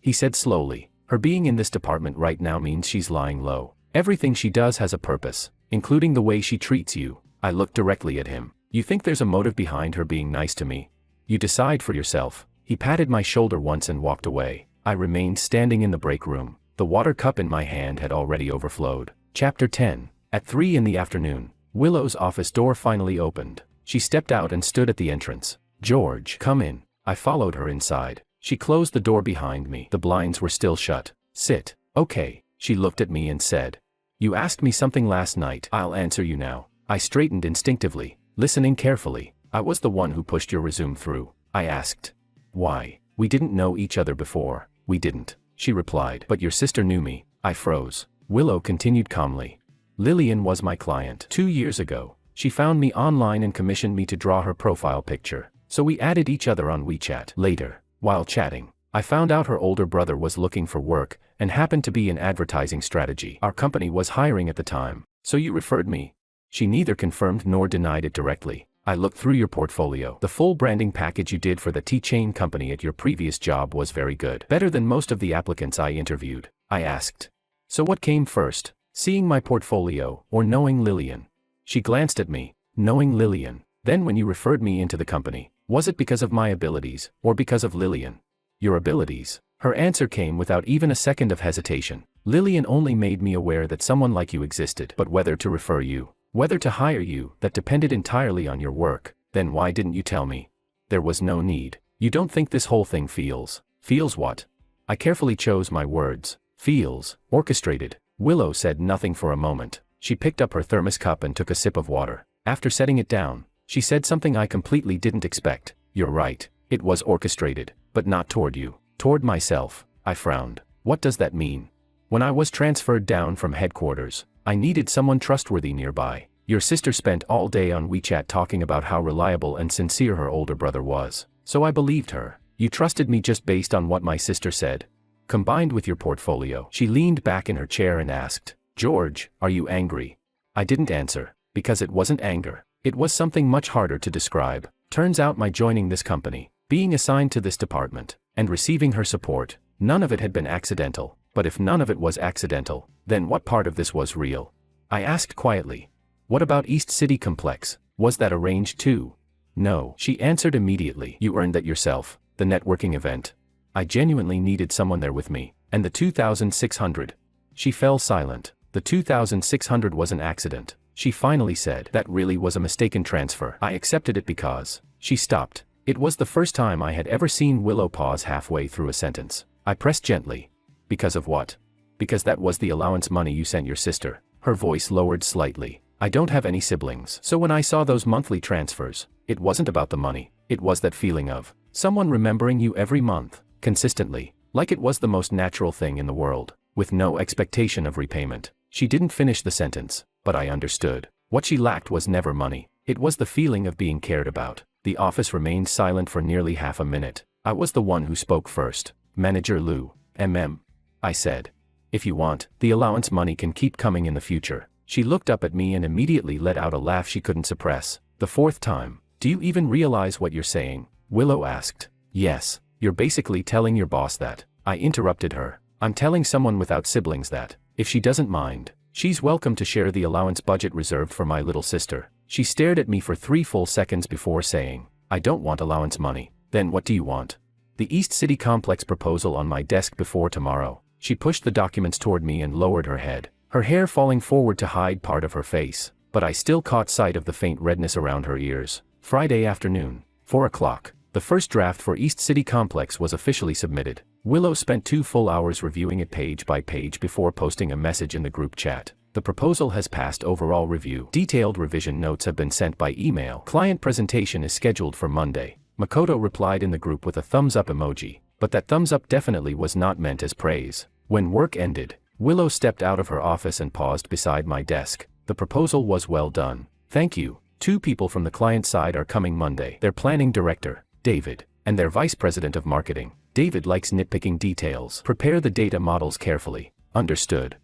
he said slowly, her being in this department right now means she's lying low. Everything she does has a purpose, including the way she treats you." I looked directly at him. "You think there's a motive behind her being nice to me? You decide for yourself." He patted my shoulder once and walked away. I remained standing in the break room. The water cup in my hand had already overflowed. Chapter 10. At 3 in the afternoon, Willow's office door finally opened. She stepped out and stood at the entrance. "George, come in." I followed her inside. She closed the door behind me. The blinds were still shut. "Sit." "Okay." She looked at me and said, You asked me something last night. I'll answer you now. I straightened instinctively, listening carefully. I was the one who pushed your resume through. I asked. Why? We didn't know each other before. We didn't, she replied. But your sister knew me. I froze. Willow continued calmly. Lillian was my client 2 years ago. She found me online and commissioned me to draw her profile picture. So we added each other on WeChat. Later, while chatting, I found out her older brother was looking for work and happened to be in advertising strategy. Our company was hiring at the time. So you referred me. She neither confirmed nor denied it directly. I looked through your portfolio. The full branding package you did for the T-Chain company at your previous job was very good. Better than most of the applicants I interviewed. I asked. So what came first, seeing my portfolio or knowing Lillian? She glanced at me. Knowing Lillian. Then when you referred me into the company, was it because of my abilities or because of Lillian? Your abilities. Her answer came without even a second of hesitation. Lillian only made me aware that someone like you existed, but whether to refer you, whether to hire you, that depended entirely on your work. Then why didn't you tell me? There was no need. You don't think this whole thing feels what? I carefully chose my words. Feels orchestrated. Willow said nothing for a moment. She picked up her thermos cup and took a sip of water. After setting it down, she said something I completely didn't expect. You're right. It was orchestrated, but not toward you. Toward myself. I frowned. What does that mean? When I was transferred down from headquarters, I needed someone trustworthy nearby. Your sister spent all day on WeChat talking about how reliable and sincere her older brother was. So I believed her. You trusted me just based on what my sister said. Combined with your portfolio. She leaned back in her chair and asked, George, are you angry? I didn't answer, because it wasn't anger. It was something much harder to describe. Turns out my joining this company, being assigned to this department, and receiving her support, none of it had been accidental. But if none of it was accidental, then what part of this was real? I asked quietly. What about East City Complex? Was that arranged too? No, she answered immediately. You earned that yourself, the networking event. I genuinely needed someone there with me, and the 2,600. She fell silent. The 2,600 was an accident. She finally said that really was a mistaken transfer. I accepted it because. She stopped. It was the first time I had ever seen Willow pause halfway through a sentence. I pressed gently. Because of what? Because that was the allowance money you sent your sister. Her voice lowered slightly. I don't have any siblings. So when I saw those monthly transfers, it wasn't about the money. It was that feeling of someone remembering you every month, consistently, like it was the most natural thing in the world, with no expectation of repayment. She didn't finish the sentence, but I understood. What she lacked was never money. It was the feeling of being cared about. The office remained silent for nearly half a minute. I was the one who spoke first. Manager Lou, I said. If you want, the allowance money can keep coming in the future. She looked up at me and immediately let out a laugh she couldn't suppress. The fourth time. Do you even realize what you're saying? Willow asked. Yes, you're basically telling your boss that. I interrupted her. I'm telling someone without siblings that, if she doesn't mind, she's welcome to share the allowance budget reserved for my little sister. She stared at me for 3 full seconds before saying, I don't want allowance money. Then what do you want? The East City Complex proposal on my desk before tomorrow. She pushed the documents toward me and lowered her head, her hair falling forward to hide part of her face, but I still caught sight of the faint redness around her ears. Friday afternoon, 4 o'clock. The first draft for East City Complex was officially submitted. Willow spent 2 full hours reviewing it page by page before posting a message in the group chat. The proposal has passed overall review. Detailed revision notes have been sent by email. Client presentation is scheduled for Monday. Makoto replied in the group with a thumbs up emoji, but that thumbs up definitely was not meant as praise. When work ended, Willow stepped out of her office and paused beside my desk. The proposal was well done. Thank you. 2 people from the client side are coming Monday. Their planning director, David, and their vice president of marketing. David likes nitpicking details. Prepare the data models carefully. Understood.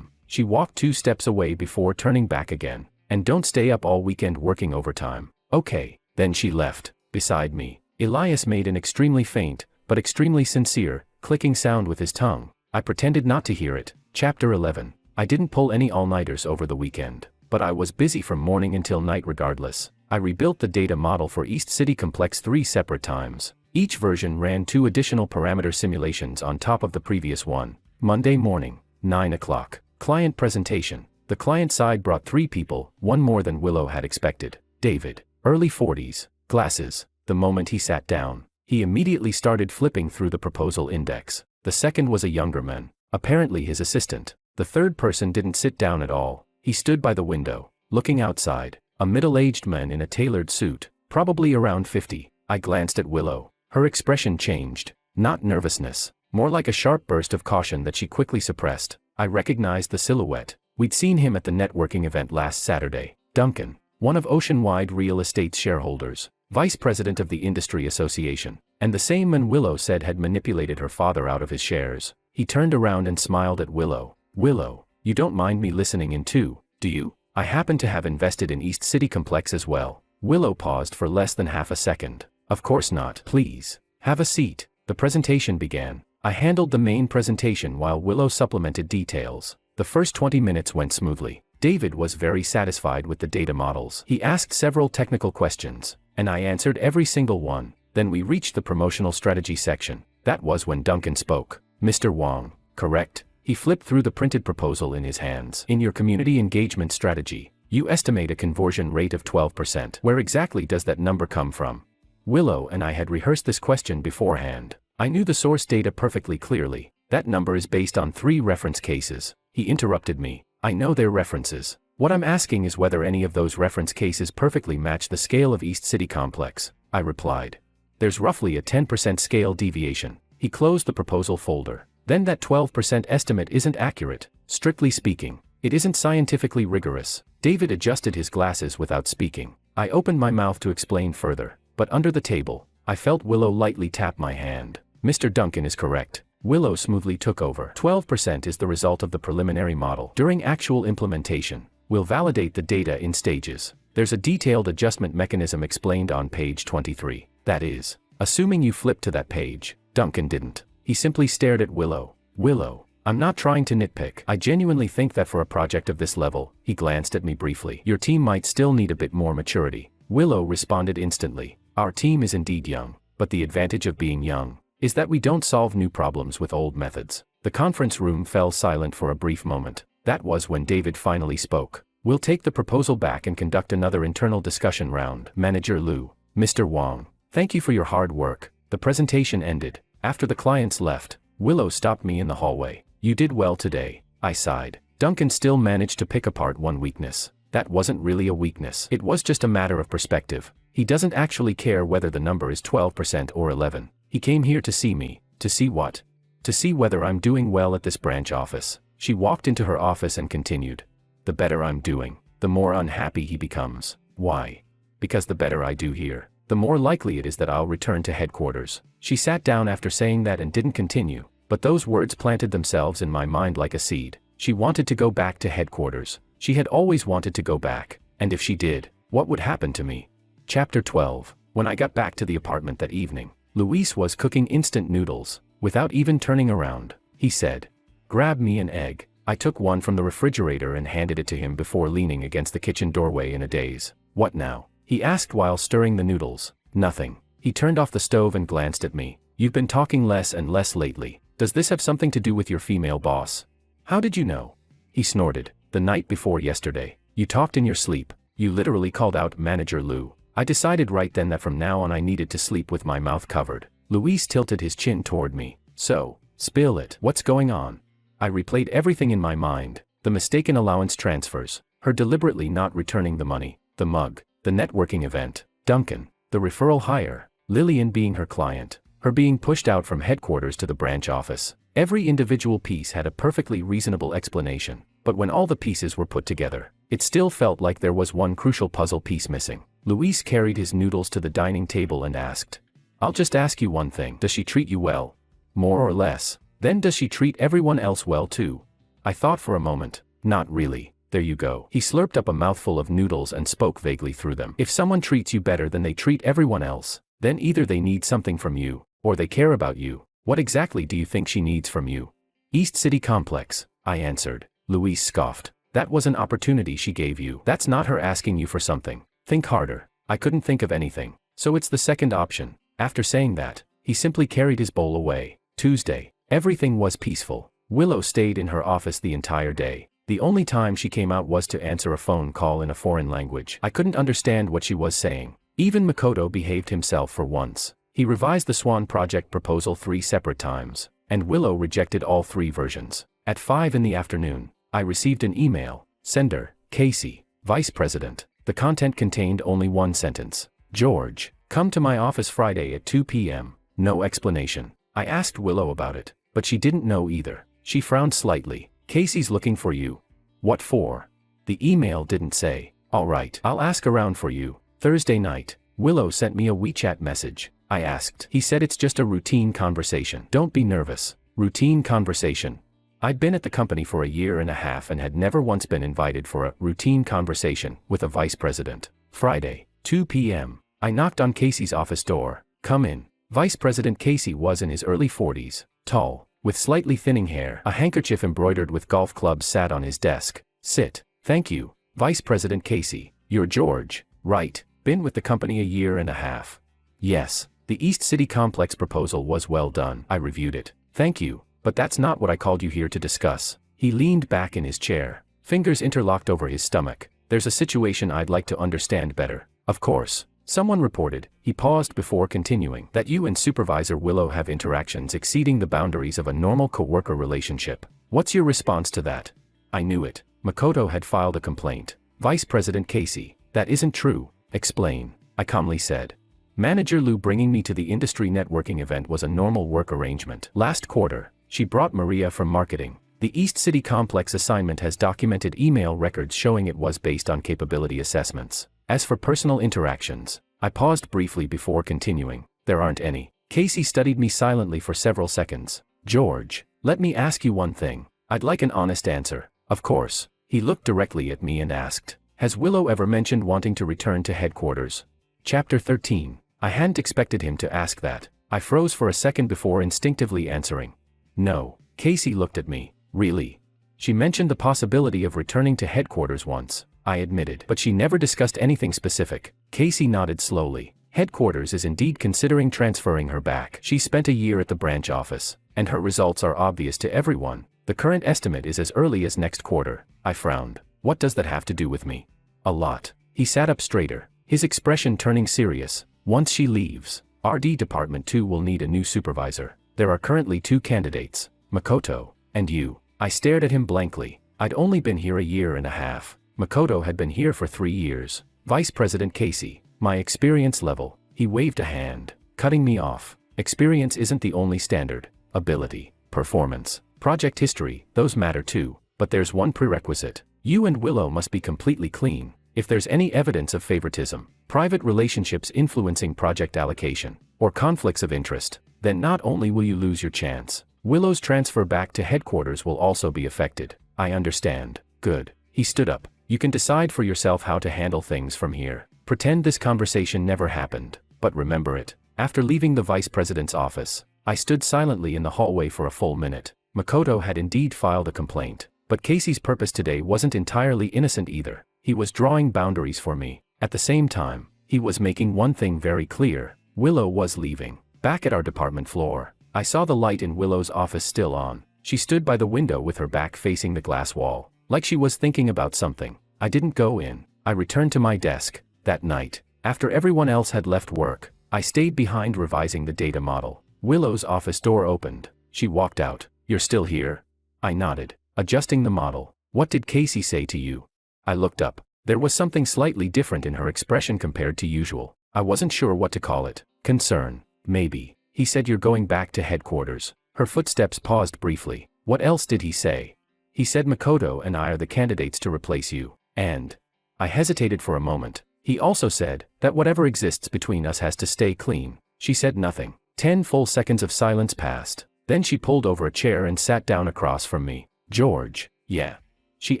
She walked 2 steps away before turning back again. And don't stay up all weekend working overtime. Okay. Then she left. Beside me, Elias made an extremely faint, but extremely sincere, clicking sound with his tongue. I pretended not to hear it. Chapter 11. I didn't pull any all-nighters over the weekend, but I was busy from morning until night regardless. I rebuilt the data model for East City Complex 3 separate times. Each version ran 2 additional parameter simulations on top of the previous one. Monday morning, 9 o'clock. Client presentation. The client side brought 3 people, 1 more than Willow had expected. David, early 40s, glasses. The moment he sat down, he immediately started flipping through the proposal index. The second was a younger man, apparently his assistant. The third person didn't sit down at all. He stood by the window, looking outside. A middle-aged man in a tailored suit, probably around 50. I glanced at Willow. Her expression changed. Not nervousness, more like a sharp burst of caution that she quickly suppressed. I recognized the silhouette. We'd seen him at the networking event last Saturday. Duncan, one of Oceanwide Real Estate's shareholders, vice president of the industry association, and the same man Willow said had manipulated her father out of his shares. He turned around and smiled at Willow. Willow, you don't mind me listening in too, do you? I happen to have invested in East City Complex as well. Willow paused for less than half a second. Of course not. Please, have a seat. The presentation began. I handled the main presentation while Willow supplemented details. The first 20 minutes went smoothly. David was very satisfied with the data models. He asked several technical questions, and I answered every single one. Then we reached the promotional strategy section. That was when Duncan spoke. Mr. Wong, correct? He flipped through the printed proposal in his hands. In your community engagement strategy, you estimate a conversion rate of 12%. Where exactly does that number come from? Willow and I had rehearsed this question beforehand. I knew the source data perfectly clearly. That number is based on 3 reference cases. He interrupted me. I know their references. What I'm asking is whether any of those reference cases perfectly match the scale of East City Complex. I replied. There's roughly a 10% scale deviation. He closed the proposal folder. Then that 12% estimate isn't accurate. Strictly speaking, it isn't scientifically rigorous. David adjusted his glasses without speaking. I opened my mouth to explain further, but under the table, I felt Willow lightly tap my hand. Mr. Duncan is correct. Willow smoothly took over. 12% is the result of the preliminary model. During actual implementation, we'll validate the data in stages. There's a detailed adjustment mechanism explained on page 23. That is, assuming you flipped to that page. Duncan didn't. He simply stared at Willow. Willow, I'm not trying to nitpick. I genuinely think that for a project of this level, he glanced at me briefly, your team might still need a bit more maturity. Willow responded instantly. Our team is indeed young, but the advantage of being young is that we don't solve new problems with old methods. The conference room fell silent for a brief moment. That was when David finally spoke. We'll take the proposal back and conduct another internal discussion round. Manager Liu, Mr. Wong, thank you for your hard work. The presentation ended. After the clients left, Willow stopped me in the hallway. You did well today, I sighed. Duncan still managed to pick apart one weakness. That wasn't really a weakness. It was just a matter of perspective. He doesn't actually care whether the number is 12% or 11. He came here to see me. To see what? To see whether I'm doing well at this branch office. She walked into her office and continued. The better I'm doing, the more unhappy he becomes. Why? Because the better I do here, the more likely it is that I'll return to headquarters. She sat down after saying that and didn't continue, but those words planted themselves in my mind like a seed. She wanted to go back to headquarters. She had always wanted to go back, and if she did, what would happen to me? Chapter 12. When I got back to the apartment that evening, Luis was cooking instant noodles. Without even turning around, he said, "Grab me an egg." I took one from the refrigerator and handed it to him before leaning against the kitchen doorway in a daze. "What now?" he asked while stirring the noodles. "Nothing." He turned off the stove and glanced at me. "You've been talking less and less lately. Does this have something to do with your female boss?" "How did you know?" He snorted. "The night before yesterday, you talked in your sleep. You literally called out Manager Liu. I decided right then that from now on I needed to sleep with my mouth covered." Luis tilted his chin toward me. "So, spill it. What's going on?" I replayed everything in my mind. The mistaken allowance transfers, her deliberately not returning the money, the mug, the networking event, Duncan, the referral hire, Lillian being her client, her being pushed out from headquarters to the branch office. Every individual piece had a perfectly reasonable explanation, but when all the pieces were put together, it still felt like there was one crucial puzzle piece missing. Luis carried his noodles to the dining table and asked, "I'll just ask you one thing. Does she treat you well? More or less? Then does she treat everyone else well too?" I thought for a moment. "Not really. There you go." He slurped up a mouthful of noodles and spoke vaguely through them. "If someone treats you better than they treat everyone else, then either they need something from you, or they care about you. What exactly do you think she needs from you?" "East City Complex," I answered. Luis scoffed. "That was an opportunity she gave you. That's not her asking you for something. Think harder." I couldn't think of anything. "So it's the second option." After saying that, he simply carried his bowl away. Tuesday. Everything was peaceful. Willow stayed in her office the entire day. The only time she came out was to answer a phone call in a foreign language. I couldn't understand what she was saying. Even Makoto behaved himself for once. He revised the Swan Project proposal 3 separate times, and Willow rejected all 3 versions. At 5 in the afternoon, I received an email. Sender, Casey, Vice President. The content contained only one sentence. George, come to my office Friday at 2 p.m. No explanation. I asked Willow about it, but she didn't know either. She frowned slightly. Casey's looking for you. What for? The email didn't say. All right, I'll ask around for you. Thursday night, Willow sent me a WeChat message. I asked. He said it's just a routine conversation. Don't be nervous. Routine conversation. I'd been at the company for a year and a half and had never once been invited for a routine conversation with a vice president. Friday, 2 p.m. I knocked on Casey's office door. Come in. Vice President Casey was in his early 40s, tall, with slightly thinning hair. A handkerchief embroidered with golf clubs sat on his desk. Sit. Thank you, Vice President Casey. You're George, right? Been with the company a year and a half. Yes. The East City Complex proposal was well done. I reviewed it. Thank you, but that's not what I called you here to discuss. He leaned back in his chair, fingers interlocked over his stomach. There's a situation I'd like to understand better. Of course. Someone reported, he paused before continuing, that you and Supervisor Willow have interactions exceeding the boundaries of a normal co-worker relationship. What's your response to that? I knew it. Makoto had filed a complaint. Vice President Casey, that isn't true. Explain, I calmly said. Manager Lou bringing me to the industry networking event was a normal work arrangement. Last quarter, she brought Maria from marketing. The East City Complex assignment has documented email records showing it was based on capability assessments. As for personal interactions, I paused briefly before continuing. There aren't any. Casey studied me silently for several seconds. George, let me ask you one thing. I'd like an honest answer. Of course. He looked directly at me and asked, has Willow ever mentioned wanting to return to headquarters? Chapter 13. I hadn't expected him to ask that. I froze for a second before instinctively answering. No. Casey looked at me. Really? She mentioned the possibility of returning to headquarters once, I admitted, but she never discussed anything specific. Casey nodded slowly. Headquarters is indeed considering transferring her back. She spent a year at the branch office, and her results are obvious to everyone. The current estimate is as early as next quarter. I frowned. What does that have to do with me? A lot. He sat up straighter, his expression turning serious. Once she leaves, RD Department 2 will need a new supervisor. There are currently 2 candidates, Makoto, and you. I stared at him blankly. I'd only been here a year and a half. Makoto had been here for 3 years. Vice President Casey, my experience level. He waved a hand, cutting me off. Experience isn't the only standard. Ability, performance, project history, those matter too. But there's one prerequisite. You and Willow must be completely clean. If there's any evidence of favoritism, private relationships influencing project allocation, or conflicts of interest, then not only will you lose your chance, Willow's transfer back to headquarters will also be affected. I understand. Good. He stood up. You can decide for yourself how to handle things from here. Pretend this conversation never happened, but remember it. After leaving the vice president's office, I stood silently in the hallway for a full minute. Makoto had indeed filed a complaint, but Casey's purpose today wasn't entirely innocent either. He was drawing boundaries for me. At the same time, he was making one thing very clear. Willow was leaving. Back at our department floor, I saw the light in Willow's office still on. She stood by the window with her back facing the glass wall, like she was thinking about something. I didn't go in. I returned to my desk. That night, after everyone else had left work, I stayed behind revising the data model. Willow's office door opened. She walked out. You're still here? I nodded, adjusting the model. What did Casey say to you? I looked up. There was something slightly different in her expression compared to usual. I wasn't sure what to call it. Concern, maybe. He said you're going back to headquarters. Her footsteps paused briefly. What else did he say? He said Makoto and I are the candidates to replace you. And I hesitated for a moment. He also said that whatever exists between us has to stay clean. She said nothing. 10 full seconds of silence passed. Then she pulled over a chair and sat down across from me. George, yeah. She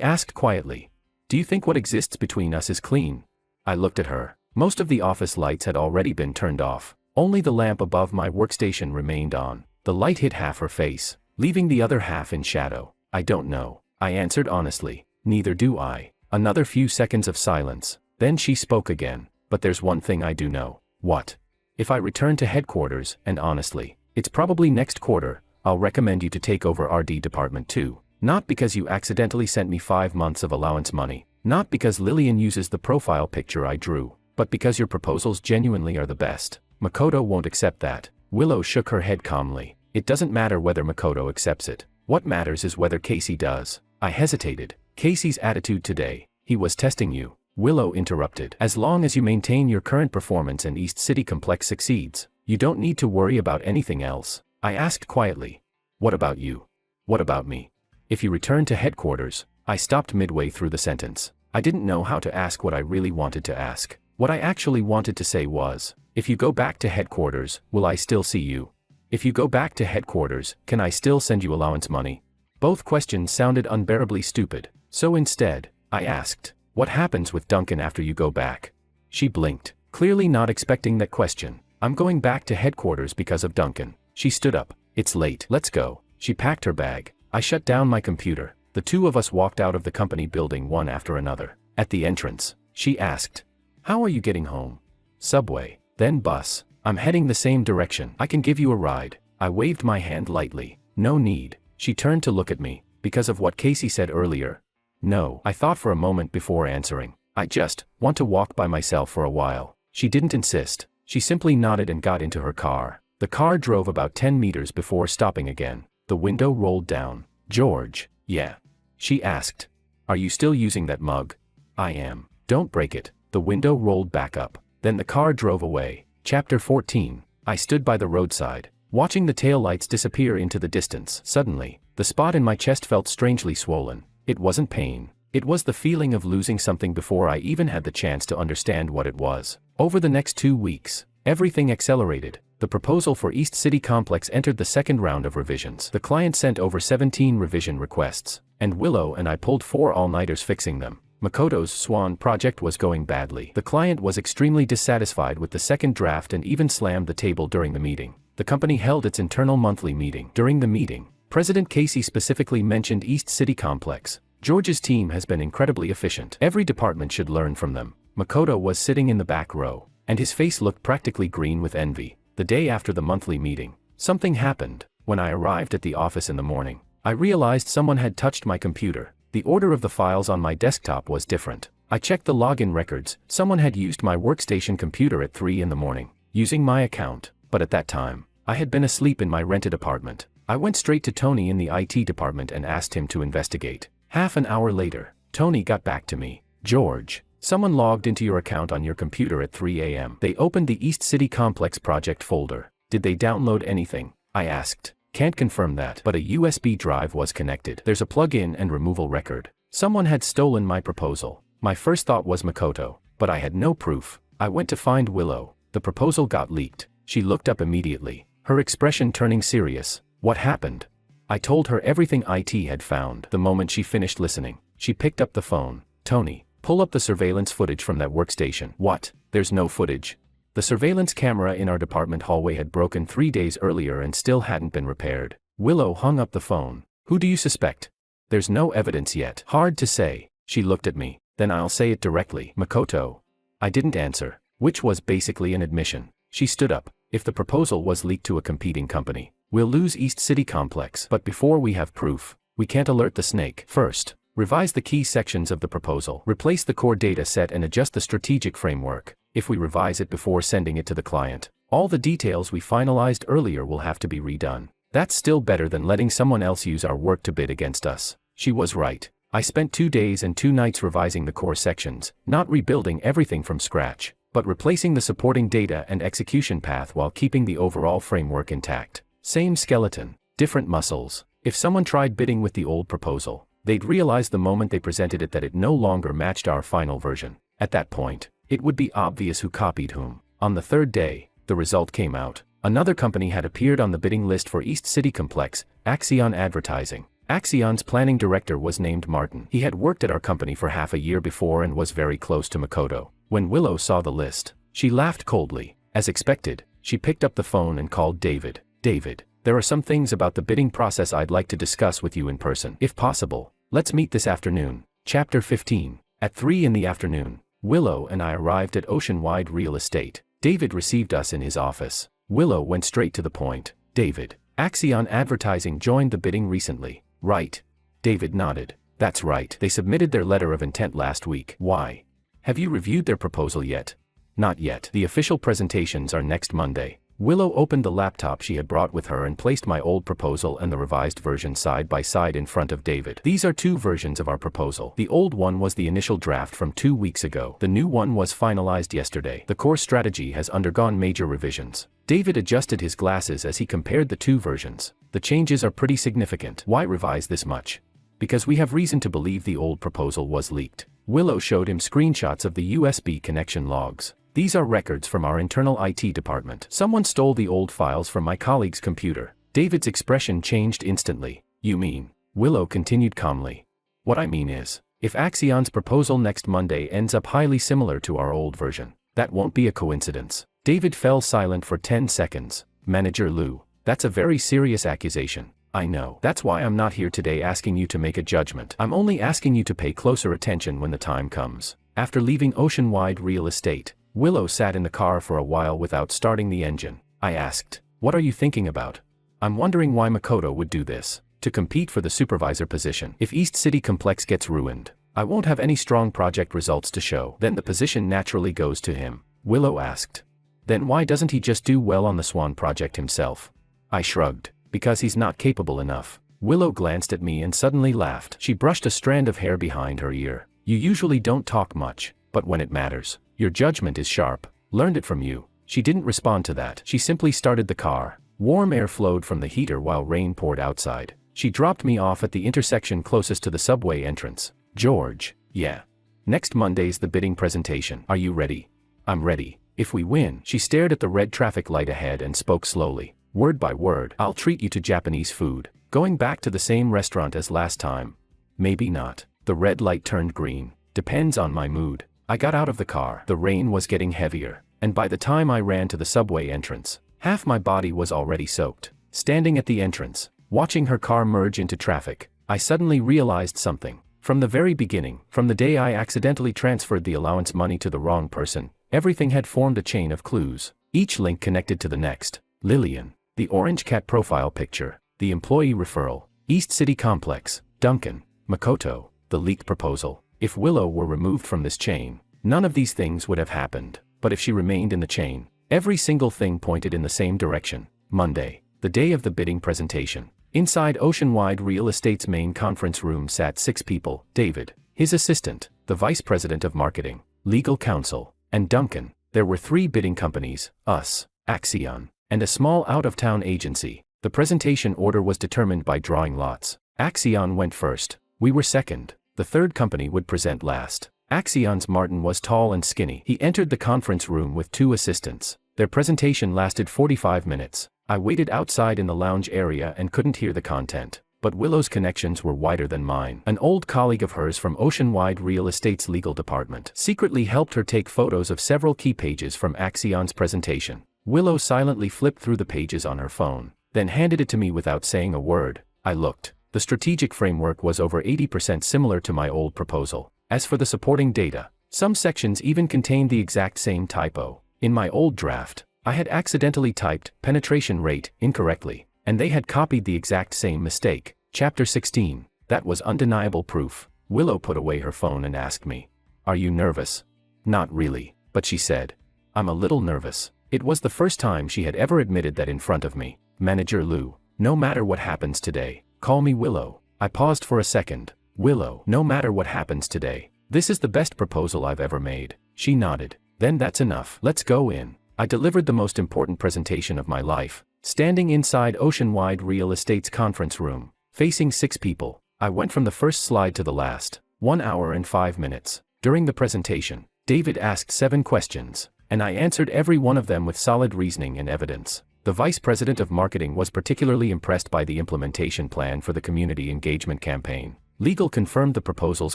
asked quietly. Do you think what exists between us is clean? I looked at her. Most of the office lights had already been turned off. Only the lamp above my workstation remained on. The light hit half her face, leaving the other half in shadow. I don't know. I answered honestly. Neither do I. Another few seconds of silence. Then she spoke again. But there's one thing I do know. What? If I return to headquarters, and honestly, it's probably next quarter, I'll recommend you to take over RD Department 2. Not because you accidentally sent me 5 months of allowance money. Not because Lillian uses the profile picture I drew. But because your proposals genuinely are the best. Makoto won't accept that. Willow shook her head calmly. It doesn't matter whether Makoto accepts it. What matters is whether Casey does. I hesitated. Casey's attitude today, he was testing you. Willow interrupted. As long as you maintain your current performance and East City Complex succeeds, you don't need to worry about anything else. I asked quietly. What about you? What about me? If you return to headquarters, I stopped midway through the sentence. I didn't know how to ask what I really wanted to ask. What I actually wanted to say was, if you go back to headquarters, will I still see you? If you go back to headquarters, can I still send you allowance money? Both questions sounded unbearably stupid, so instead, I asked, what happens with Duncan after you go back? She blinked, clearly not expecting that question. I'm going back to headquarters because of Duncan. She stood up. It's late. Let's go. She packed her bag. I shut down my computer. The two of us walked out of the company building one after another. At the entrance, she asked, how are you getting home? Subway, then bus. I'm heading the same direction. I can give you a ride. I waved my hand lightly. No need. She turned to look at me. Because of what Casey said earlier? No. I thought for a moment before answering. I just want to walk by myself for a while. She didn't insist. She simply nodded and got into her car. The car drove about 10 meters before stopping again. The window rolled down. George. Yeah. She asked. Are you still using that mug? I am. Don't break it. The window rolled back up. Then the car drove away. Chapter 14. I stood by the roadside, watching the taillights disappear into the distance. Suddenly, the spot in my chest felt strangely swollen. It wasn't pain. It was the feeling of losing something before I even had the chance to understand what it was. Over the next 2 weeks, everything accelerated. The proposal for East City Complex entered the second round of revisions. The client sent over 17 revision requests, and Willow and I pulled 4 all-nighters fixing them. Makoto's Swan project was going badly. The client was extremely dissatisfied with the second draft and even slammed the table during the meeting. The company held its internal monthly meeting. During the meeting, President Casey specifically mentioned East City Complex. George's team has been incredibly efficient. Every department should learn from them. Makoto was sitting in the back row, and his face looked practically green with envy. The day after the monthly meeting, something happened. When I arrived at the office in the morning, I realized someone had touched my computer. The order of the files on my desktop was different. I checked the login records. Someone had used my workstation computer at 3 in the morning, using my account, but at that time, I had been asleep in my rented apartment. I went straight to Tony in the IT department and asked him to investigate. Half an hour later, Tony got back to me. George, someone logged into your account on your computer at 3 a.m. They opened the East City Complex project folder. Did they download anything? I asked. Can't confirm that, but a USB drive was connected. There's a plug-in and removal record. Someone had stolen my proposal. My first thought was Makoto, but I had no proof. I went to find Willow. The proposal got leaked. She looked up immediately, her expression turning serious. What happened? I told her everything IT had found. The moment she finished listening, she picked up the phone. Tony, pull up the surveillance footage from that workstation. What? There's no footage. The surveillance camera in our department hallway had broken 3 days earlier and still hadn't been repaired. Willow hung up the phone. Who do you suspect? There's no evidence yet. Hard to say. She looked at me. Then I'll say it directly. Makoto. I didn't answer, which was basically an admission. She stood up. If the proposal was leaked to a competing company, we'll lose East City Complex. But before we have proof, we can't alert the snake. First, revise the key sections of the proposal. Replace the core data set and adjust the strategic framework. If we revise it before sending it to the client, all the details we finalized earlier will have to be redone. That's still better than letting someone else use our work to bid against us. She was right. I spent 2 days and 2 nights revising the core sections, not rebuilding everything from scratch, but replacing the supporting data and execution path while keeping the overall framework intact. Same skeleton, different muscles. If someone tried bidding with the old proposal, they'd realize the moment they presented it that it no longer matched our final version. At that point, it would be obvious who copied whom. On the 3rd day, the result came out. Another company had appeared on the bidding list for East City Complex, Axion Advertising. Axion's planning director was named Martin. He had worked at our company for half a year before and was very close to Makoto. When Willow saw the list, she laughed coldly. As expected, she picked up the phone and called David. David, there are some things about the bidding process I'd like to discuss with you in person. If possible, let's meet this afternoon. Chapter 15. At 3 in the afternoon, Willow and I arrived at Oceanwide Real Estate. David received us in his office. Willow went straight to the point. David, Axion Advertising joined the bidding recently, right? David nodded. That's right. They submitted their letter of intent last week. Why? Have you reviewed their proposal yet? Not yet. The official presentations are next Monday. Willow opened the laptop she had brought with her and placed my old proposal and the revised version side by side in front of David. These are two versions of our proposal. The old one was the initial draft from 2 weeks ago. The new one was finalized yesterday. The core strategy has undergone major revisions. David adjusted his glasses as he compared the two versions. The changes are pretty significant. Why revise this much? Because we have reason to believe the old proposal was leaked. Willow showed him screenshots of the USB connection logs. These are records from our internal IT department. Someone stole the old files from my colleague's computer. David's expression changed instantly. You mean? Willow continued calmly. What I mean is, if Axion's proposal next Monday ends up highly similar to our old version, that won't be a coincidence. David fell silent for 10 seconds. Manager Lou, that's a very serious accusation. I know. That's why I'm not here today asking you to make a judgment. I'm only asking you to pay closer attention when the time comes. After leaving Oceanwide Real Estate, Willow sat in the car for a while without starting the engine. I asked, "What are you thinking about?" "I'm wondering why Makoto would do this. To compete for the supervisor position. If East City Complex gets ruined, I won't have any strong project results to show. Then the position naturally goes to him." Willow asked. "Then why doesn't he just do well on the Swan project himself?" I shrugged. "Because he's not capable enough." Willow glanced at me and suddenly laughed. She brushed a strand of hair behind her ear. "You usually don't talk much, but when it matters, your judgment is sharp. Learned it from you." She didn't respond to that. She simply started the car. Warm air flowed from the heater while rain poured outside. She dropped me off at the intersection closest to the subway entrance. "George." "Yeah. Next Monday's the bidding presentation. Are you ready?" "I'm ready. If we win." She stared at the red traffic light ahead and spoke slowly. "Word by word. I'll treat you to Japanese food. Going back to the same restaurant as last time." "Maybe not." The red light turned green. "Depends on my mood." I got out of the car. The rain was getting heavier, and by the time I ran to the subway entrance, half my body was already soaked. Standing at the entrance, watching her car merge into traffic, I suddenly realized something. From the very beginning, from the day I accidentally transferred the allowance money to the wrong person, everything had formed a chain of clues, each link connected to the next. Lillian, the orange cat profile picture, the employee referral, East City Complex, Duncan, Makoto, the leaked proposal. If Willow were removed from this chain, none of these things would have happened. But if she remained in the chain, every single thing pointed in the same direction. Monday, the day of the bidding presentation. Inside Oceanwide Real Estate's main conference room sat 6 people: David, his assistant, the vice president of marketing, legal counsel, and Duncan. There were 3 bidding companies, us, Axion, and a small out-of-town agency. The presentation order was determined by drawing lots. Axion went first. We were second. The third company would present last. Axion's Martin was tall and skinny. He entered the conference room with 2 assistants. Their presentation lasted 45 minutes. I waited outside in the lounge area and couldn't hear the content. But Willow's connections were wider than mine. An old colleague of hers from Oceanwide Real Estate's legal department secretly helped her take photos of several key pages from Axion's presentation. Willow silently flipped through the pages on her phone, then handed it to me without saying a word. I looked. The strategic framework was over 80% similar to my old proposal. As for the supporting data, some sections even contained the exact same typo. In my old draft, I had accidentally typed penetration rate incorrectly, and they had copied the exact same mistake. Chapter 16. That was undeniable proof. Willow put away her phone and asked me, "Are you nervous?" "Not really," but she said, "I'm a little nervous." It was the first time she had ever admitted that in front of me. "Manager Lou, no matter what happens today, call me Willow." I paused for a second. "Willow, no matter what happens today, this is the best proposal I've ever made." She nodded. "Then that's enough. Let's go in." I delivered the most important presentation of my life. Standing inside Oceanwide Real Estate's conference room, facing 6 people, I went from the first slide to the last. 1 hour and 5 minutes. During the presentation, David asked 7 questions, and I answered every one of them with solid reasoning and evidence. The vice president of marketing was particularly impressed by the implementation plan for the community engagement campaign. Legal confirmed the proposal's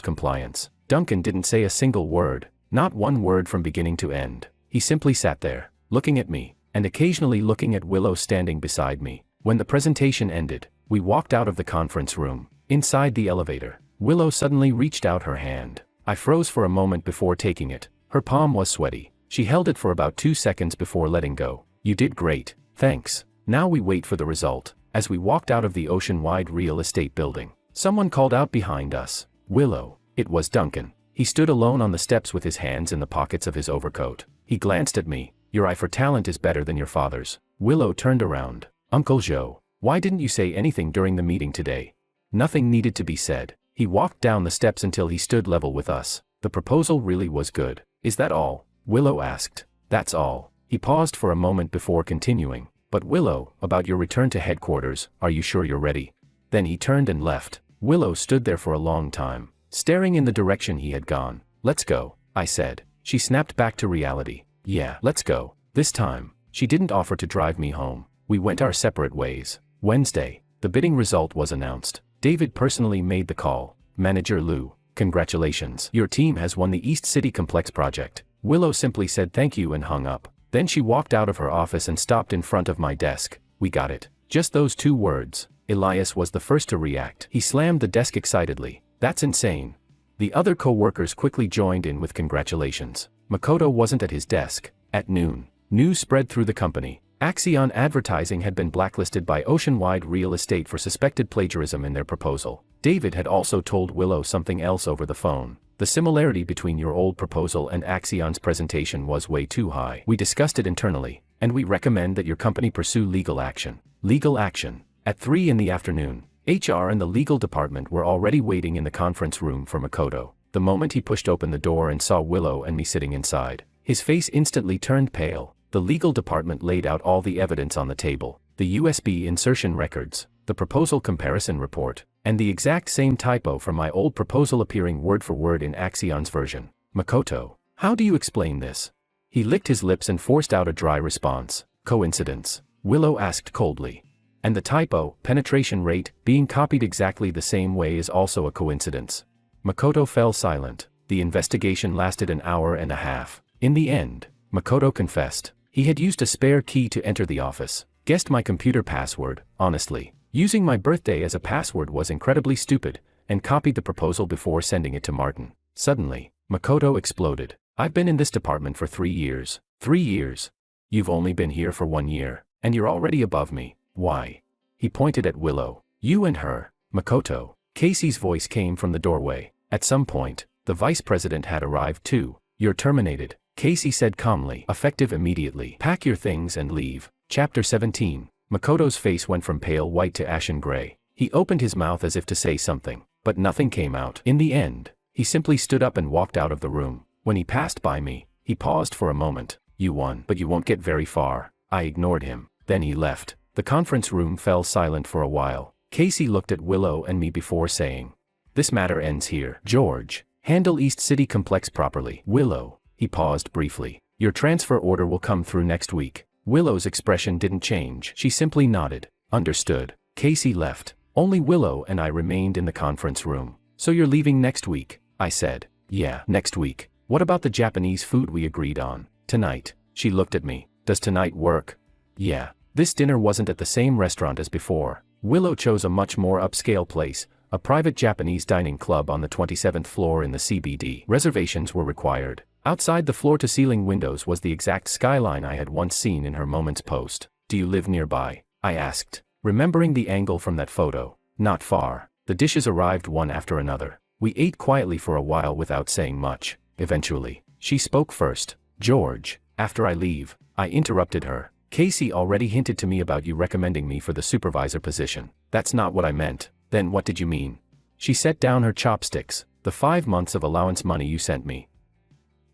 compliance. Duncan didn't say a single word, not one word from beginning to end. He simply sat there, looking at me, and occasionally looking at Willow standing beside me. When the presentation ended, we walked out of the conference room. Inside the elevator, Willow suddenly reached out her hand. I froze for a moment before taking it. Her palm was sweaty. She held it for about 2 seconds before letting go. "You did great. Thanks. Now we wait for the result." As we walked out of the Oceanwide Real Estate building, someone called out behind us, "Willow." It was Duncan. He stood alone on the steps with his hands in the pockets of his overcoat. He glanced at me. "Your eye for talent is better than your father's." Willow turned around. Uncle Joe, why didn't you say anything during the meeting today? Nothing needed to be said. He walked down the steps until he stood level with us. The proposal really was good. Is that all? Willow asked. That's all. He paused for a moment before continuing. But Willow, about your return to headquarters, are you sure you're ready? Then he turned and left. Willow stood there for a long time, staring in the direction he had gone. Let's go, I said. She snapped back to reality. Yeah, let's go. This time, she didn't offer to drive me home. We went our separate ways. Wednesday, the bidding result was announced. David personally made the call. Manager Lou, congratulations. Your team has won the East City Complex project. Willow simply said thank you and hung up. Then she walked out of her office and stopped in front of my desk. We got it. Just those 2 words. Elias was the first to react. He slammed the desk excitedly. That's insane. The other co-workers quickly joined in with congratulations. Makoto wasn't at his desk. At noon, news spread through the company. Axion Advertising had been blacklisted by Oceanwide Real Estate for suspected plagiarism in their proposal. David had also told Willow something else over the phone. The similarity between your old proposal and Axion's presentation was way too high. We discussed it internally, and we recommend that your company pursue legal action. Legal action. At 3 in the afternoon, HR and the legal department were already waiting in the conference room for Makoto. The moment he pushed open the door and saw Willow and me sitting inside, his face instantly turned pale. The legal department laid out all the evidence on the table, the USB insertion records, the proposal comparison report, and the exact same typo from my old proposal appearing word for word in Axion's version. Makoto, how do you explain this? He licked his lips and forced out a dry response. Coincidence? Willow asked coldly. And the typo, penetration rate, being copied exactly the same way is also a coincidence. Makoto fell silent. The investigation lasted an hour and a half. In the end, Makoto confessed. He had used a spare key to enter the office, guessed my computer password, honestly. Using my birthday as a password was incredibly stupid, and copied the proposal before sending it to Martin. Suddenly, Makoto exploded. I've been in this department for 3 years. 3 years? You've only been here for 1 year, and you're already above me. Why? He pointed at Willow. You and her. Makoto. Casey's voice came from the doorway. At some point, the vice president had arrived too. You're terminated, Casey said calmly, effective immediately. Pack your things and leave. Chapter 17. Makoto's face went from pale white to ashen gray. He opened his mouth as if to say something, but nothing came out. In the end, he simply stood up and walked out of the room. When he passed by me, he paused for a moment. You won, but you won't get very far. I ignored him. Then he left. The conference room fell silent for a while. Casey looked at Willow and me before saying, this matter ends here. George, handle East City Complex properly. Willow, he paused briefly. Your transfer order will come through next week. Willow's expression didn't change. She simply nodded. Understood. Casey left. Only Willow and I remained in the conference room. So you're leaving next week? I said. Yeah, next week. What about the Japanese food we agreed on? Tonight. She looked at me. Does tonight work? Yeah. This dinner wasn't at the same restaurant as before. Willow chose a much more upscale place, a private Japanese dining club on the 27th floor in the CBD. Reservations were required. Outside the floor-to-ceiling windows was the exact skyline I had once seen in her Moments post. Do you live nearby? I asked, remembering the angle from that photo. Not far. The dishes arrived one after another. We ate quietly for a while without saying much. Eventually, she spoke first. George, after I leave, I interrupted her. Casey already hinted to me about you recommending me for the supervisor position. That's not what I meant. Then what did you mean? She set down her chopsticks. The 5 months of allowance money you sent me.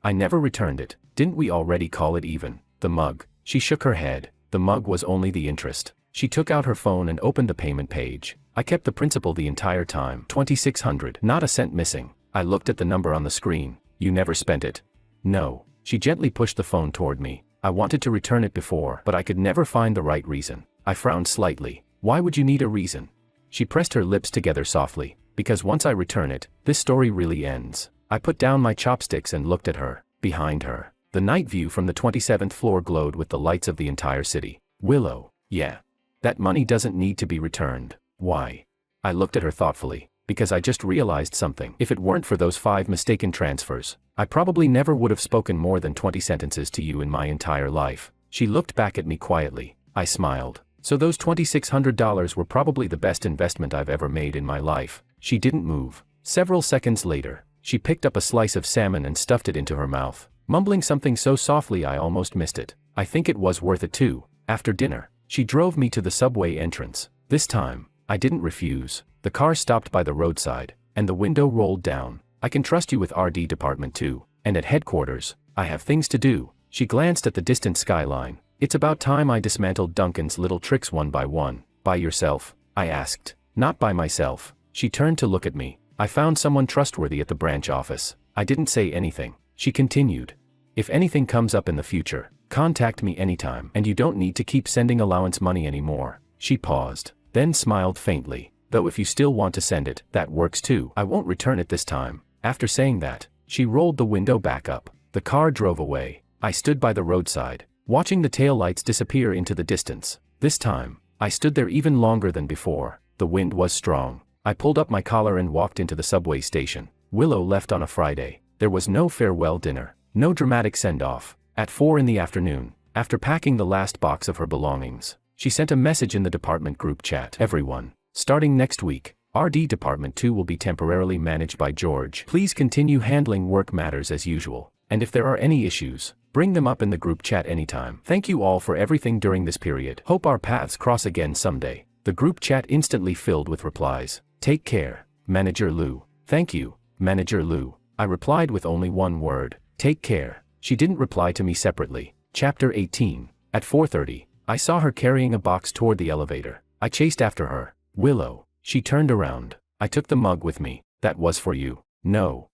I never returned it. Didn't we already call it even? The mug. She shook her head. The mug was only the interest. She took out her phone and opened the payment page. I kept the principal the entire time. $2,600. Not a cent missing. I looked at the number on the screen. You never spent it? No. She gently pushed the phone toward me. I wanted to return it before, but I could never find the right reason. I frowned slightly. Why would you need a reason? She pressed her lips together softly. Because once I return it, this story really ends. I put down my chopsticks and looked at her. Behind her, the night view from the 27th floor glowed with the lights of the entire city. Willow, yeah. That money doesn't need to be returned. Why? I looked at her thoughtfully. Because I just realized something. If it weren't for those 5 mistaken transfers, I probably never would have spoken more than 20 sentences to you in my entire life. She looked back at me quietly. I smiled. So those $2,600 were probably the best investment I've ever made in my life. She didn't move. Several seconds later, she picked up a slice of salmon and stuffed it into her mouth, mumbling something so softly I almost missed it. I think it was worth it too. After dinner, she drove me to the subway entrance. This time, I didn't refuse. The car stopped by the roadside, and the window rolled down. I can trust you with RD Department 2, and at headquarters, I have things to do. She glanced at the distant skyline. It's about time I dismantled Duncan's little tricks one by one. By yourself? I asked. Not by myself. She turned to look at me. I found someone trustworthy at the branch office. I didn't say anything. She continued. If anything comes up in the future, contact me anytime, and you don't need to keep sending allowance money anymore. She paused, then smiled faintly. Though if you still want to send it, that works too. I won't return it this time. After saying that, she rolled the window back up. The car drove away. I stood by the roadside, watching the taillights disappear into the distance. This time, I stood there even longer than before. The wind was strong. I pulled up my collar and walked into the subway station. Willow left on a Friday. There was no farewell dinner, no dramatic send-off. At 4 in the afternoon, after packing the last box of her belongings, she sent a message in the department group chat. Everyone, starting next week, RD Department 2 will be temporarily managed by George. Please continue handling work matters as usual, and if there are any issues, bring them up in the group chat anytime. Thank you all for everything during this period. Hope our paths cross again someday. The group chat instantly filled with replies. Take care, Manager Lou. Thank you, Manager Lou. I replied with only one word. Take care. She didn't reply to me separately. Chapter 18. At 4:30, I saw her carrying a box toward the elevator. I chased after her. Willow. She turned around. I took the mug with me. That was for you. No.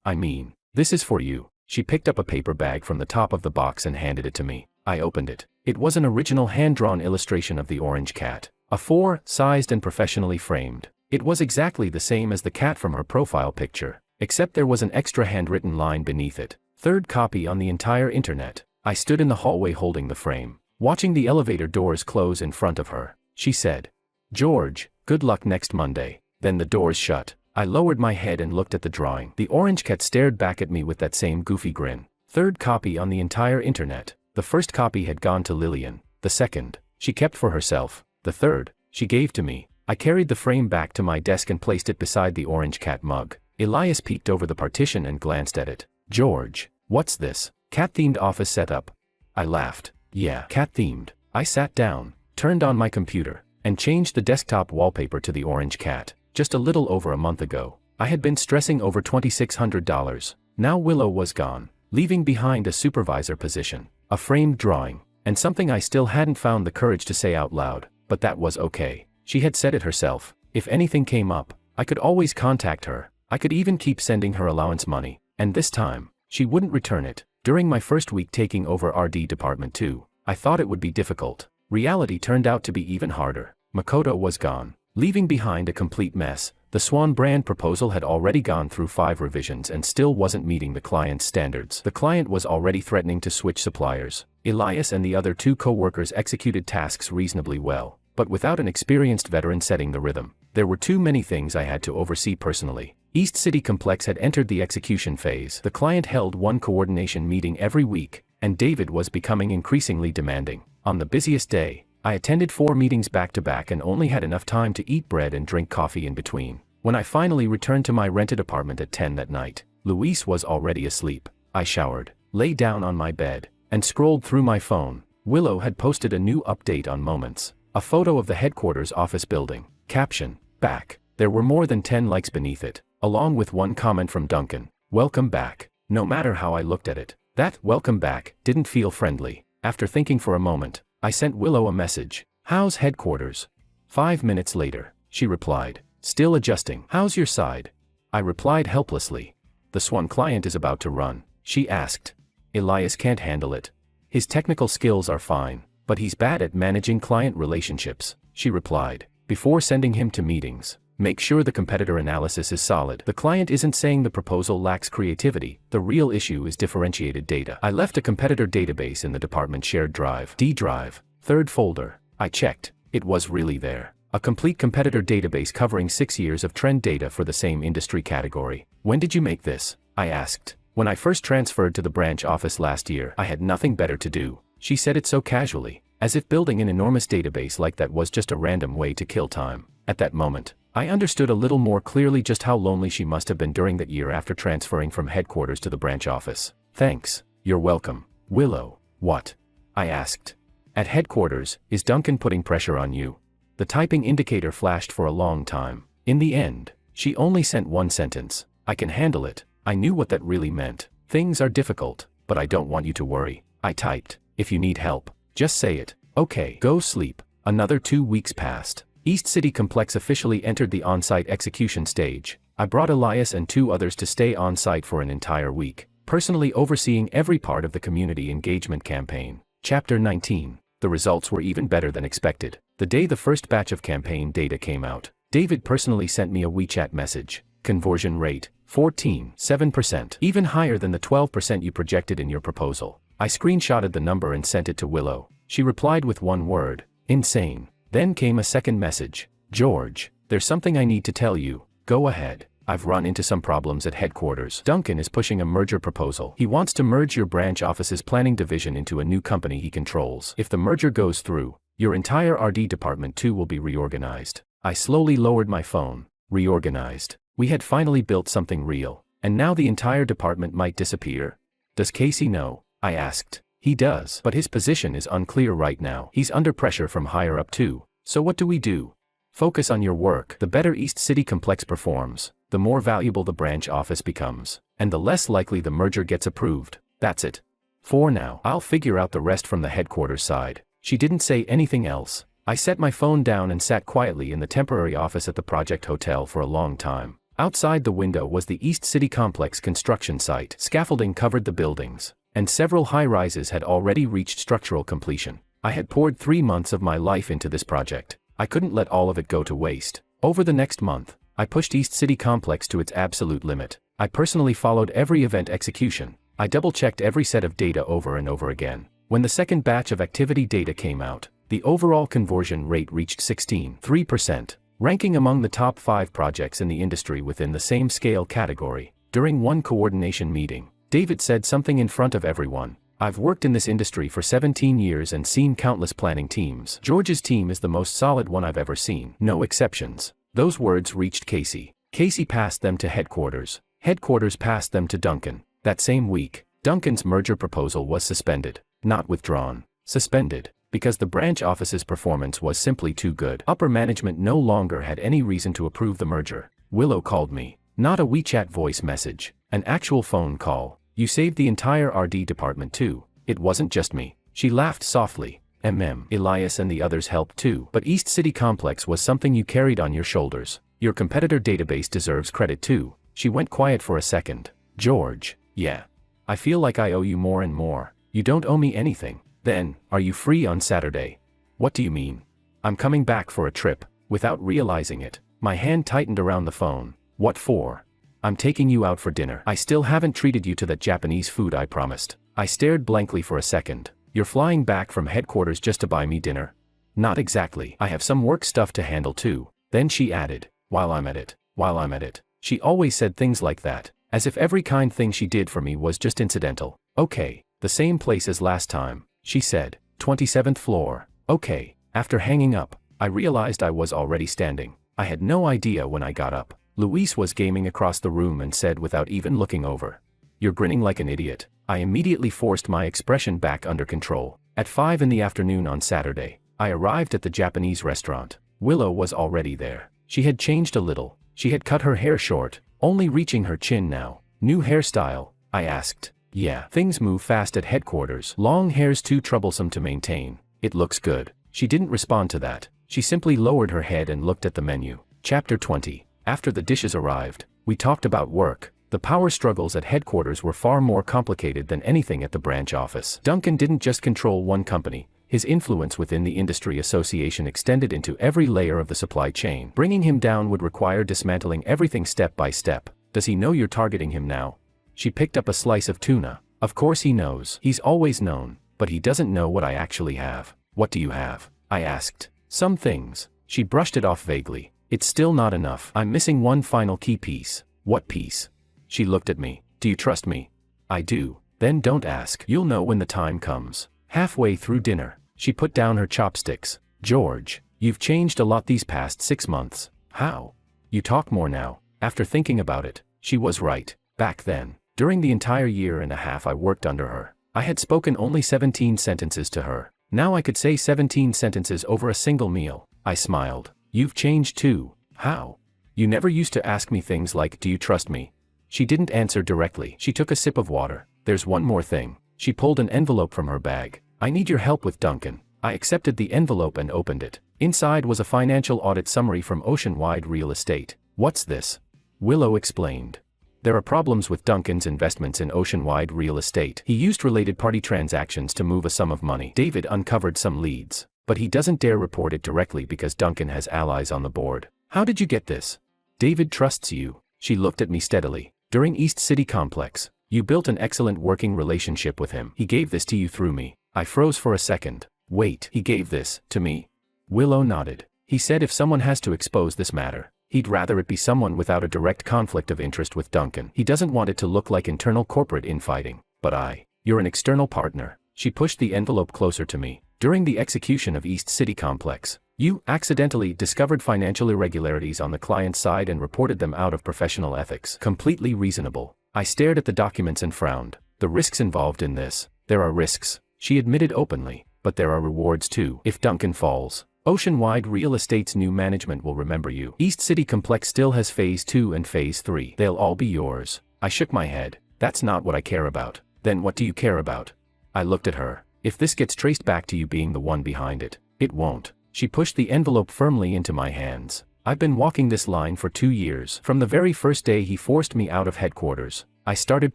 I mean, this is for you. She picked up a paper bag from the top of the box and handed it to me. I opened it. It was an original hand-drawn illustration of the orange cat. A 4-sized and professionally framed. It was exactly the same as the cat from her profile picture, except there was an extra handwritten line beneath it. Third copy on the entire internet. I stood in the hallway holding the frame, watching the elevator doors close in front of her. She said, George, good luck next Monday. Then the doors shut. I lowered my head and looked at the drawing. The orange cat stared back at me with that same goofy grin. Third copy on the entire internet. The first copy had gone to Lillian. The second, she kept for herself. The third, she gave to me. I carried the frame back to my desk and placed it beside the orange cat mug. Elias peeked over the partition and glanced at it. George, what's this? Cat-themed office setup. I laughed. Yeah, cat-themed. I sat down, turned on my computer, and changed the desktop wallpaper to the orange cat. Just a little over a month ago, I had been stressing over $2,600. Now Willow was gone, leaving behind a supervisor position, a framed drawing, and something I still hadn't found the courage to say out loud, but that was okay. She had said it herself. If anything came up, I could always contact her. I could even keep sending her allowance money, and this time, she wouldn't return it. During my first week taking over RD Department 2, I thought it would be difficult. Reality turned out to be even harder. Makoto was gone, leaving behind a complete mess. The Swan brand proposal had already gone through 5 revisions and still wasn't meeting the client's standards. The client was already threatening to switch suppliers. Elias and the other 2 co-workers executed tasks reasonably well, but without an experienced veteran setting the rhythm. There were too many things I had to oversee personally. East City Complex had entered the execution phase. The client held one coordination meeting every week, and David was becoming increasingly demanding. On the busiest day, I attended 4 meetings back-to-back and only had enough time to eat bread and drink coffee in between. When I finally returned to my rented apartment at 10 that night, Luis was already asleep. I showered, lay down on my bed, and scrolled through my phone. Willow had posted a new update on Moments, a photo of the headquarters office building. Caption, back. There were more than 10 likes beneath it, along with one comment from Duncan, welcome back. No matter how I looked at it, that welcome back didn't feel friendly. After thinking for a moment, I sent Willow a message. How's headquarters? 5 minutes later, she replied, still adjusting. How's your side? I replied helplessly. The Swan client is about to run. She asked. Elias can't handle it. His technical skills are fine, but he's bad at managing client relationships, she replied. Before sending him to meetings, make sure the competitor analysis is solid. The client isn't saying the proposal lacks creativity, the real issue is differentiated data. I left a competitor database in the department shared drive, D drive, 3rd folder. I checked, it was really there. A complete competitor database covering 6 years of trend data for the same industry category. When did you make this? I asked. When I first transferred to the branch office last year, I had nothing better to do. She said it so casually, as if building an enormous database like that was just a random way to kill time. At that moment, I understood a little more clearly just how lonely she must have been during that year after transferring from headquarters to the branch office. Thanks. You're welcome. Willow. What? I asked. At headquarters, is Duncan putting pressure on you? The typing indicator flashed for a long time. In the end, she only sent one sentence. I can handle it. I knew what that really meant. Things are difficult, but I don't want you to worry. I typed, if you need help, just say it. Okay, go sleep. Another 2 weeks passed. East City Complex officially entered the on-site execution stage. I brought Elias and 2 others to stay on-site for an entire week, personally overseeing every part of the community engagement campaign. Chapter 19. The results were even better than expected. The day the first batch of campaign data came out, David personally sent me a WeChat message. Conversion rate, 14.7%. Even higher than the 12% you projected in your proposal. I screenshotted the number and sent it to Willow. She replied with one word, insane. Then came a second message. George, there's something I need to tell you. Go ahead. I've run into some problems at headquarters. Duncan is pushing a merger proposal. He wants to merge your branch office's planning division into a new company he controls. If the merger goes through, your entire RD department too will be reorganized. I slowly lowered my phone. Reorganized. We had finally built something real, and now the entire department might disappear. Does Casey know? I asked. He does, but his position is unclear right now. He's under pressure from higher up too. So what do we do? Focus on your work. The better East City Complex performs, the more valuable the branch office becomes, and the less likely the merger gets approved. That's it. For now, I'll figure out the rest from the headquarters side. She didn't say anything else. I set my phone down and sat quietly in the temporary office at the project hotel for a long time. Outside the window was the East City Complex construction site. Scaffolding covered the buildings, and several high-rises had already reached structural completion. I had poured 3 months of my life into this project. I couldn't let all of it go to waste. Over the next month, I pushed East City Complex to its absolute limit. I personally followed every event execution. I double-checked every set of data over and over again. When the second batch of activity data came out, the overall conversion rate reached 16.3%, ranking among the top 5 projects in the industry within the same scale category. During one coordination meeting, David said something in front of everyone. I've worked in this industry for 17 years and seen countless planning teams. George's team is the most solid one I've ever seen. No exceptions. Those words reached Casey. Casey passed them to headquarters. Headquarters passed them to Duncan. That same week, Duncan's merger proposal was suspended. Not withdrawn. Suspended. Because the branch office's performance was simply too good. Upper management no longer had any reason to approve the merger. Willow called me. Not a WeChat voice message. An actual phone call. You saved the entire RD department too. It wasn't just me. She laughed softly. Elias and the others helped too. But East City Complex was something you carried on your shoulders. Your competitor database deserves credit too. She went quiet for a second. George, yeah. I feel like I owe you more and more. You don't owe me anything. Then, are you free on Saturday? What do you mean? I'm coming back for a trip. Without realizing it, my hand tightened around the phone. What for? I'm taking you out for dinner. I still haven't treated you to that Japanese food I promised. I stared blankly for a second. You're flying back from headquarters just to buy me dinner? Not exactly. I have some work stuff to handle too. Then she added, while I'm at it. She always said things like that, as if every kind thing she did for me was just incidental. Okay, the same place as last time. She said, 27th floor. Okay. After hanging up, I realized I was already standing. I had no idea when I got up. Luis was gaming across the room and said without even looking over, "You're grinning like an idiot." I immediately forced my expression back under control. At 5 in the afternoon on Saturday, I arrived at the Japanese restaurant. Willow was already there. She had changed a little. She had cut her hair short, only reaching her chin now. New hairstyle? I asked. Yeah, things move fast at headquarters. Long hair's too troublesome to maintain. It looks good. She didn't respond to that. She simply lowered her head and looked at the menu. Chapter 20. After the dishes arrived, we talked about work. The power struggles at headquarters were far more complicated than anything at the branch office. Duncan didn't just control one company. His influence within the industry association extended into every layer of the supply chain. Bringing him down would require dismantling everything step by step. Does he know you're targeting him now? She picked up a slice of tuna. Of course he knows. He's always known, but he doesn't know what I actually have. What do you have? I asked. Some things. She brushed it off vaguely. It's still not enough. I'm missing one final key piece. What piece? She looked at me. Do you trust me? I do. Then don't ask. You'll know when the time comes. Halfway through dinner, she put down her chopsticks. George, you've changed a lot these past 6 months. How? You talk more now. After thinking about it, she was right. Back then, during the entire year and a half I worked under her, I had spoken only 17 sentences to her. Now I could say 17 sentences over a single meal. I smiled. You've changed too. How? You never used to ask me things like, do you trust me? She didn't answer directly. She took a sip of water. There's one more thing. She pulled an envelope from her bag. I need your help with Duncan. I accepted the envelope and opened it. Inside was a financial audit summary from Oceanwide Real Estate. What's this? Willow explained. There are problems with Duncan's investments in Oceanwide Real Estate. He used related party transactions to move a sum of money. David uncovered some leads, but he doesn't dare report it directly because Duncan has allies on the board. How did you get this? David trusts you. She looked at me steadily. During East City Complex, you built an excellent working relationship with him. He gave this to you through me. I froze for a second. Wait, he gave this to me? Willow nodded. He said if someone has to expose this matter, he'd rather it be someone without a direct conflict of interest with Duncan. He doesn't want it to look like internal corporate infighting. But you're an external partner. She pushed the envelope closer to me. During the execution of East City Complex, you accidentally discovered financial irregularities on the client's side and reported them out of professional ethics. Completely reasonable. I stared at the documents and frowned. The risks involved in this. There are risks, she admitted openly, but there are rewards too. If Duncan falls, Oceanwide Real Estate's new management will remember you. East City Complex still has Phase 2 and Phase 3. They'll all be yours. I shook my head. That's not what I care about. Then what do you care about? I looked at her. If this gets traced back to you being the one behind it, it won't. She pushed the envelope firmly into my hands. I've been walking this line for 2 years. From the very first day he forced me out of headquarters, I started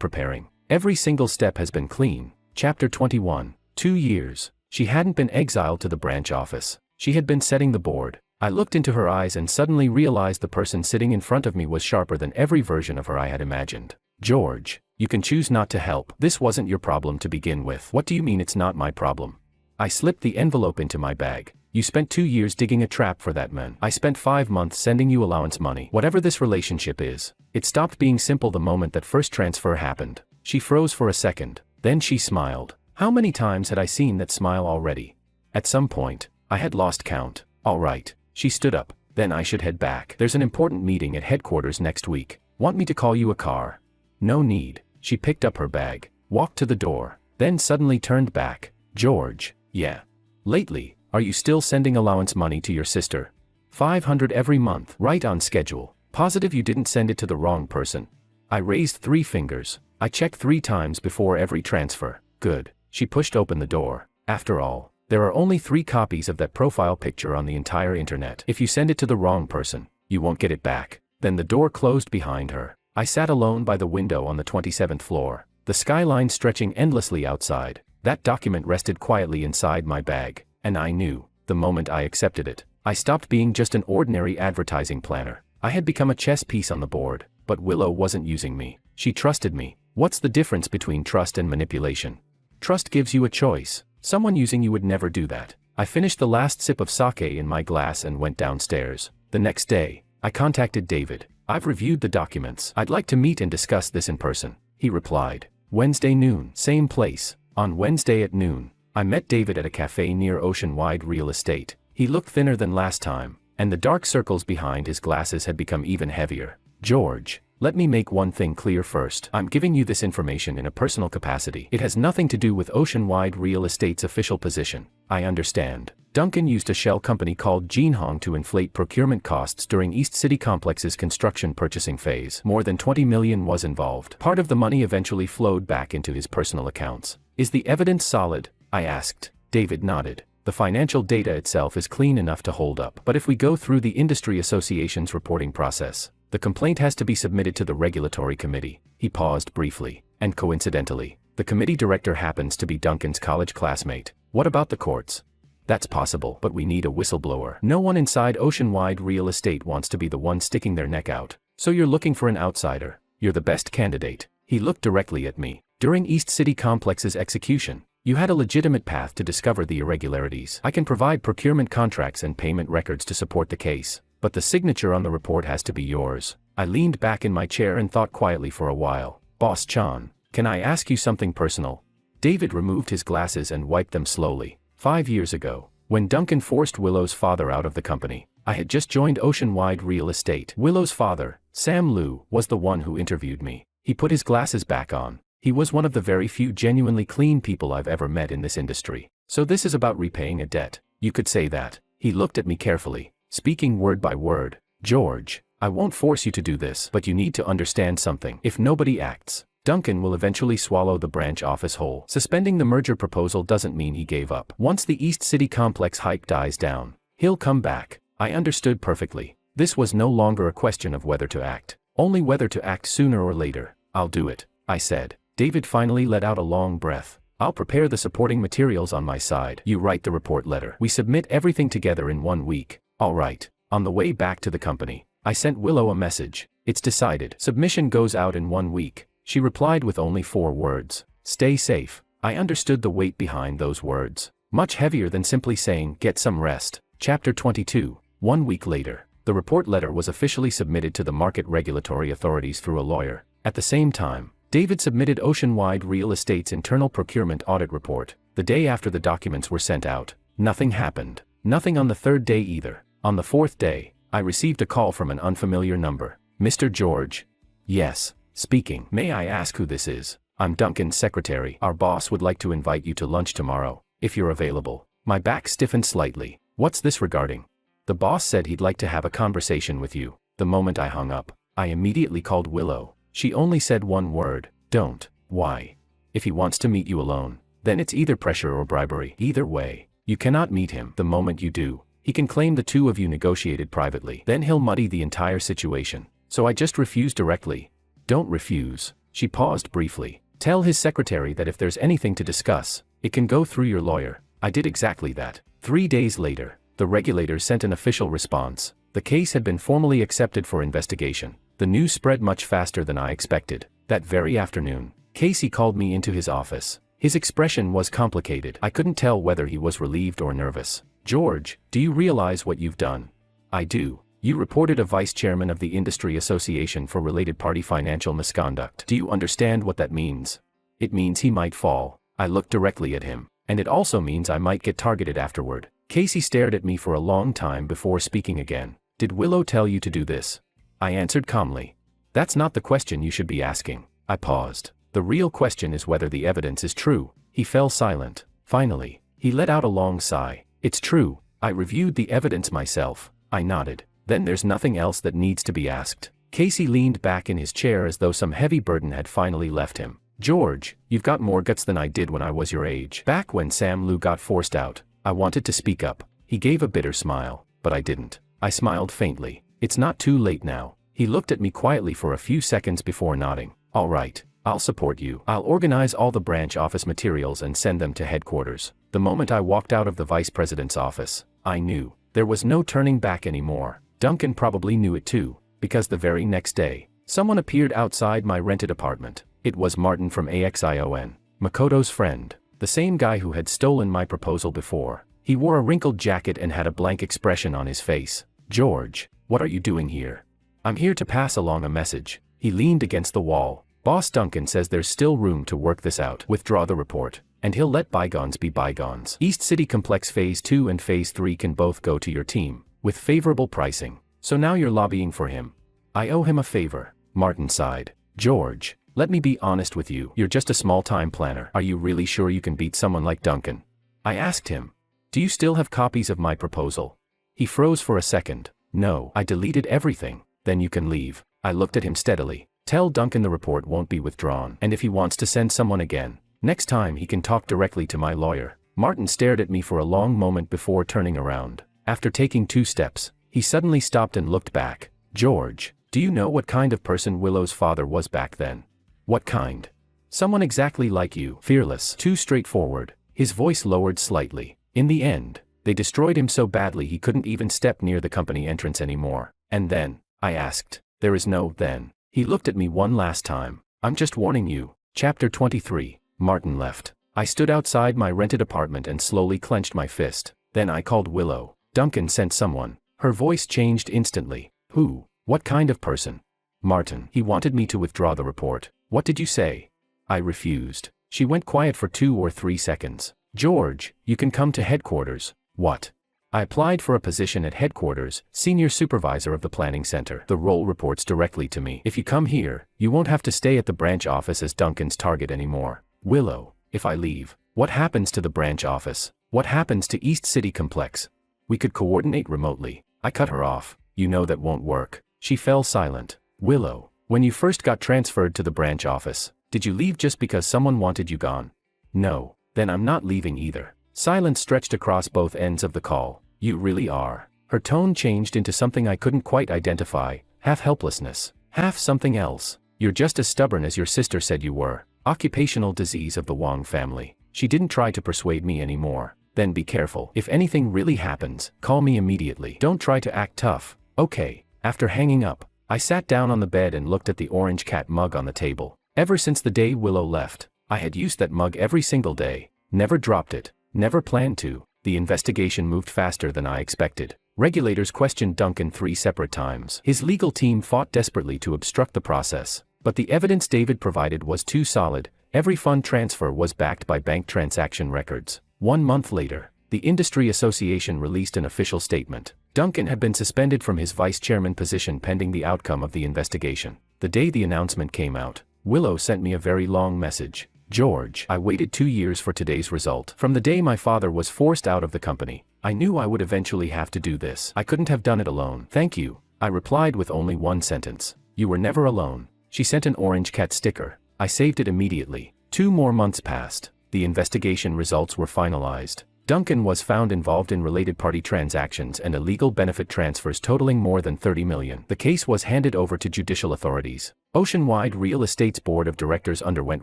preparing. Every single step has been clean. Chapter 21. 2 years. She hadn't been exiled to the branch office. She had been setting the board. I looked into her eyes and suddenly realized the person sitting in front of me was sharper than every version of her I had imagined. George, you can choose not to help. This wasn't your problem to begin with. What do you mean it's not my problem? I slipped the envelope into my bag. You spent 2 years digging a trap for that man. I spent 5 months sending you allowance money. Whatever this relationship is, it stopped being simple the moment that first transfer happened. She froze for a second. Then she smiled. How many times had I seen that smile already? At some point, I had lost count. All right. She stood up. Then I should head back. There's an important meeting at headquarters next week. Want me to call you a car? No need. She picked up her bag, walked to the door, then suddenly turned back. George, yeah. Lately, are you still sending allowance money to your sister? 500 every month, right on schedule. Positive you didn't send it to the wrong person? I raised 3 fingers. I checked 3 times before every transfer. Good. She pushed open the door. After all, there are only 3 copies of that profile picture on the entire internet. If you send it to the wrong person, you won't get it back. Then the door closed behind her. I sat alone by the window on the 27th floor, the skyline stretching endlessly outside. That document rested quietly inside my bag, and I knew, the moment I accepted it, I stopped being just an ordinary advertising planner. I had become a chess piece on the board, but Willow wasn't using me. She trusted me. What's the difference between trust and manipulation? Trust gives you a choice. Someone using you would never do that. I finished the last sip of sake in my glass and went downstairs. The next day, I contacted David. I've reviewed the documents. I'd like to meet and discuss this in person, he replied. Wednesday noon, same place. On Wednesday at noon, I met David at a cafe near Oceanwide Real Estate. He looked thinner than last time, and the dark circles behind his glasses had become even heavier. George, let me make one thing clear first. I'm giving you this information in a personal capacity. It has nothing to do with Oceanwide Real Estate's official position. I understand. Duncan used a shell company called Jinhong to inflate procurement costs during East City Complex's construction purchasing phase. More than 20 million was involved. Part of the money eventually flowed back into his personal accounts. Is the evidence solid? I asked. David nodded. The financial data itself is clean enough to hold up. But if we go through the industry association's reporting process, the complaint has to be submitted to the regulatory committee. He paused briefly, and coincidentally, the committee director happens to be Duncan's college classmate. What about the courts? That's possible, but we need a whistleblower. No one inside Oceanwide Real Estate wants to be the one sticking their neck out. So you're looking for an outsider. You're the best candidate. He looked directly at me. During East City Complex's execution, you had a legitimate path to discover the irregularities. I can provide procurement contracts and payment records to support the case, but the signature on the report has to be yours. I leaned back in my chair and thought quietly for a while. Boss Chan, can I ask you something personal? David removed his glasses and wiped them slowly. 5 years ago, when Duncan forced Willow's father out of the company, I had just joined Oceanwide Real Estate. Willow's father, Sam Liu, was the one who interviewed me. He put his glasses back on. He was one of the very few genuinely clean people I've ever met in this industry. So this is about repaying a debt. You could say that. He looked at me carefully, speaking word by word. George, I won't force you to do this, but you need to understand something. If nobody acts, Duncan will eventually swallow the branch office whole. Suspending the merger proposal doesn't mean he gave up. Once the East City complex hype dies down, he'll come back. I understood perfectly. This was no longer a question of whether to act, only whether to act sooner or later. I'll do it, I said. David finally let out a long breath. I'll prepare the supporting materials on my side. You write the report letter. We submit everything together in 1 week. All right. On the way back to the company, I sent Willow a message. It's decided. Submission goes out in 1 week. She replied with only 4 words. Stay safe. I understood the weight behind those words. Much heavier than simply saying, get some rest. Chapter 22. 1 week later, the report letter was officially submitted to the market regulatory authorities through a lawyer. At the same time, David submitted Oceanwide Real Estate's internal procurement audit report. The day after the documents were sent out, nothing happened. Nothing on the 3rd day either. On the 4th day, I received a call from an unfamiliar number. Mr. George? Yes. Speaking. May I ask who this is? I'm Duncan's secretary. Our boss would like to invite you to lunch tomorrow, if you're available. My back stiffened slightly. What's this regarding? The boss said he'd like to have a conversation with you. The moment I hung up, I immediately called Willow. She only said 1 word. Don't. Why? If he wants to meet you alone, then it's either pressure or bribery. Either way, you cannot meet him. The moment you do, he can claim the two of you negotiated privately. Then he'll muddy the entire situation. So I just refused directly. Don't refuse. She paused briefly. Tell his secretary that if there's anything to discuss, it can go through your lawyer. I did exactly that. 3 days later, the regulators sent an official response. The case had been formally accepted for investigation. The news spread much faster than I expected. That very afternoon, Casey called me into his office. His expression was complicated. I couldn't tell whether he was relieved or nervous. George, do you realize what you've done? I do. You reported a vice chairman of the Industry Association for related party financial misconduct. Do you understand what that means? It means he might fall. I looked directly at him. And it also means I might get targeted afterward. Casey stared at me for a long time before speaking again. Did Willow tell you to do this? I answered calmly. That's not the question you should be asking. I paused. The real question is whether the evidence is true. He fell silent. Finally, he let out a long sigh. It's true. I reviewed the evidence myself. I nodded. Then there's nothing else that needs to be asked. Casey leaned back in his chair as though some heavy burden had finally left him. George, you've got more guts than I did when I was your age. Back when Sam Lou got forced out, I wanted to speak up. He gave a bitter smile, but I didn't. I smiled faintly. It's not too late now. He looked at me quietly for a few seconds before nodding. All right, I'll support you. I'll organize all the branch office materials and send them to headquarters. The moment I walked out of the vice president's office, I knew there was no turning back anymore. Duncan probably knew it too, because the very next day, someone appeared outside my rented apartment. It was Martin from AXION, Makoto's friend, the same guy who had stolen my proposal before. He wore a wrinkled jacket and had a blank expression on his face. George, what are you doing here? I'm here to pass along a message. He leaned against the wall. Boss Duncan says there's still room to work this out. Withdraw the report, and he'll let bygones be bygones. East City Complex Phase 2 and Phase 3 can both go to your team, with favorable pricing. So now you're lobbying for him. I owe him a favor. Martin sighed. George, let me be honest with you. You're just a small-time planner. Are you really sure you can beat someone like Duncan? I asked him. Do you still have copies of my proposal? He froze for a second. No, I deleted everything. Then you can leave. I looked at him steadily. Tell Duncan the report won't be withdrawn. And if he wants to send someone again, next time he can talk directly to my lawyer. Martin stared at me for a long moment before turning around. After taking 2 steps, he suddenly stopped and looked back. George, do you know what kind of person Willow's father was back then? What kind? Someone exactly like you. Fearless. Too straightforward. His voice lowered slightly. In the end, they destroyed him so badly he couldn't even step near the company entrance anymore. And then, I asked. There is no then. He looked at me one last time. I'm just warning you. Chapter 23. Martin left. I stood outside my rented apartment and slowly clenched my fist. Then I called Willow. Duncan sent someone. Her voice changed instantly. Who? What kind of person? Martin. He wanted me to withdraw the report. What did you say? I refused. She went quiet for 2 or 3 seconds. George, you can come to headquarters. What? I applied for a position at headquarters, senior supervisor of the planning center. The role reports directly to me. If you come here, you won't have to stay at the branch office as Duncan's target anymore. Willow, if I leave, what happens to the branch office? What happens to East City Complex? We could coordinate remotely. I cut her off. You know that won't work. She fell silent. Willow, when you first got transferred to the branch office, did you leave just because someone wanted you gone? No. Then I'm not leaving either. Silence stretched across both ends of the call. You really are. Her tone changed into something I couldn't quite identify, half helplessness, half something else. You're just as stubborn as your sister said you were. Occupational disease of the Wong family. She didn't try to persuade me anymore. Then be careful. If anything really happens, call me immediately. Don't try to act tough. Okay. After hanging up, I sat down on the bed and looked at the orange cat mug on the table. Ever since the day Willow left, I had used that mug every single day. Never dropped it. Never planned to. The investigation moved faster than I expected. Regulators questioned Duncan 3 separate times. His legal team fought desperately to obstruct the process. But the evidence David provided was too solid. Every fund transfer was backed by bank transaction records. 1 month later, the Industry Association released an official statement. Duncan had been suspended from his vice chairman position pending the outcome of the investigation. The day the announcement came out, Willow sent me a very long message. George, I waited 2 years for today's result. From the day my father was forced out of the company, I knew I would eventually have to do this. I couldn't have done it alone. Thank you. I replied with only one sentence. You were never alone. She sent an orange cat sticker. I saved it immediately. 2 more months passed. The investigation results were finalized. Duncan was found involved in related party transactions and illegal benefit transfers totaling more than $30 million. The case was handed over to judicial authorities. Oceanwide Real Estate's board of directors underwent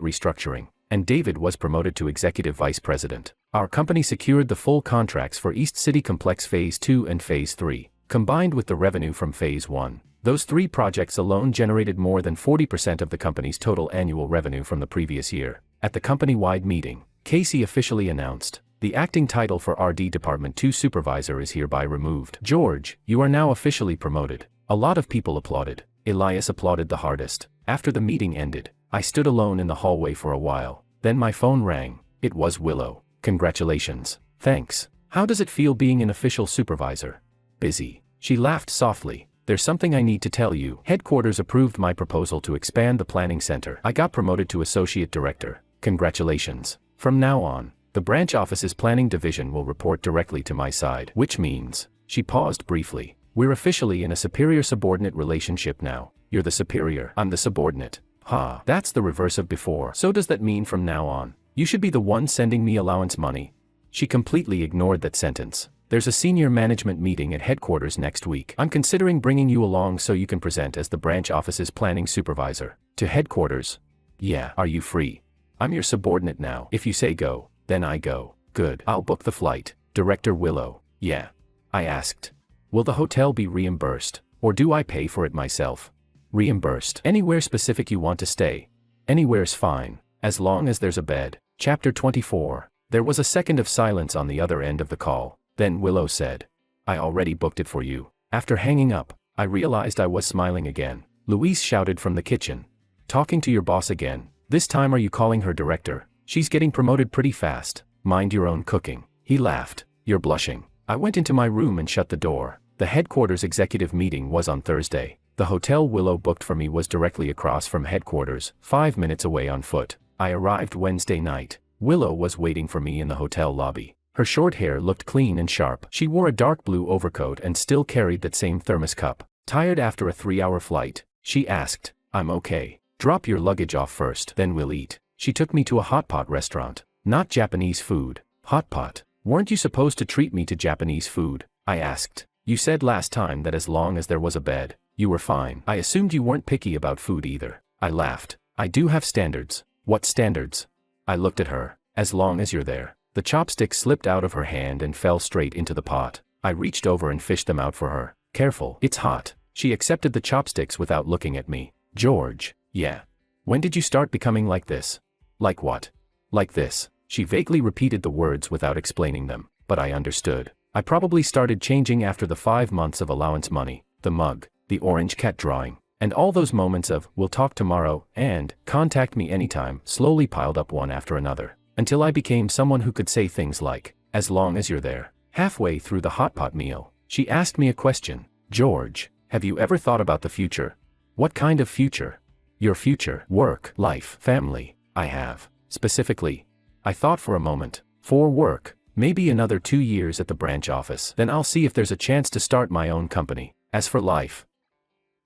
restructuring, and David was promoted to executive vice president. Our company secured the full contracts for East City Complex Phase 2 and Phase 3, combined with the revenue from Phase 1. Those 3 projects alone generated more than 40% of the company's total annual revenue from the previous year. At the company-wide meeting, Casey officially announced, the acting title for RD Department 2 Supervisor is hereby removed. George, you are now officially promoted. A lot of people applauded. Elias applauded the hardest. After the meeting ended, I stood alone in the hallway for a while. Then my phone rang. It was Willow. Congratulations. Thanks. How does it feel being an official supervisor? Busy. She laughed softly. There's something I need to tell you. Headquarters approved my proposal to expand the planning center. I got promoted to associate director. Congratulations. From now on, the branch office's planning division will report directly to my side. Which means, she paused briefly, we're officially in a superior-subordinate relationship now. You're the superior, I'm the subordinate. Ha, that's the reverse of before. So does that mean from now on, you should be the one sending me allowance money? She completely ignored that sentence. There's a senior management meeting at headquarters next week. I'm considering bringing you along so you can present as the branch office's planning supervisor. To headquarters? Yeah, are you free? I'm your subordinate now. If you say go, then I go. Good. I'll book the flight. Director Willow. Yeah. I asked. Will the hotel be reimbursed, or do I pay for it myself? Reimbursed. Anywhere specific you want to stay? Anywhere's fine, as long as there's a bed. Chapter 24. There was a second of silence on the other end of the call. Then Willow said, I already booked it for you. After hanging up, I realized I was smiling again. Luis shouted from the kitchen. Talking to your boss again. This time are you calling her director? She's getting promoted pretty fast. Mind your own cooking. He laughed. You're blushing. I went into my room and shut the door. The headquarters executive meeting was on Thursday. The hotel Willow booked for me was directly across from headquarters, 5 minutes away on foot. I arrived Wednesday night. Willow was waiting for me in the hotel lobby. Her short hair looked clean and sharp. She wore a dark blue overcoat and still carried that same thermos cup. Tired after a 3-hour flight, she asked, I'm okay. Drop your luggage off first, then we'll eat. She took me to a hot pot restaurant. Not Japanese food. Hot pot. Weren't you supposed to treat me to Japanese food? I asked. You said last time that as long as there was a bed, you were fine. I assumed you weren't picky about food either. I laughed. I do have standards. What standards? I looked at her. As long as you're there. The chopstick slipped out of her hand and fell straight into the pot. I reached over and fished them out for her. Careful. It's hot. She accepted the chopsticks without looking at me. George. Yeah. When did you start becoming like this? Like what? Like this. She vaguely repeated the words without explaining them, but I understood. I probably started changing after the 5 months of allowance money, the mug, the orange cat drawing, and all those moments of, we'll talk tomorrow, and, contact me anytime, slowly piled up one after another, until I became someone who could say things like, as long as you're there. Halfway through the hot pot meal, she asked me a question. George, have you ever thought about the future? What kind of future? Your future, work, life, family. I have. Specifically. I thought for a moment. For work, Maybe another 2 years at the branch office. Then I'll see if there's a chance to start my own company. As for life,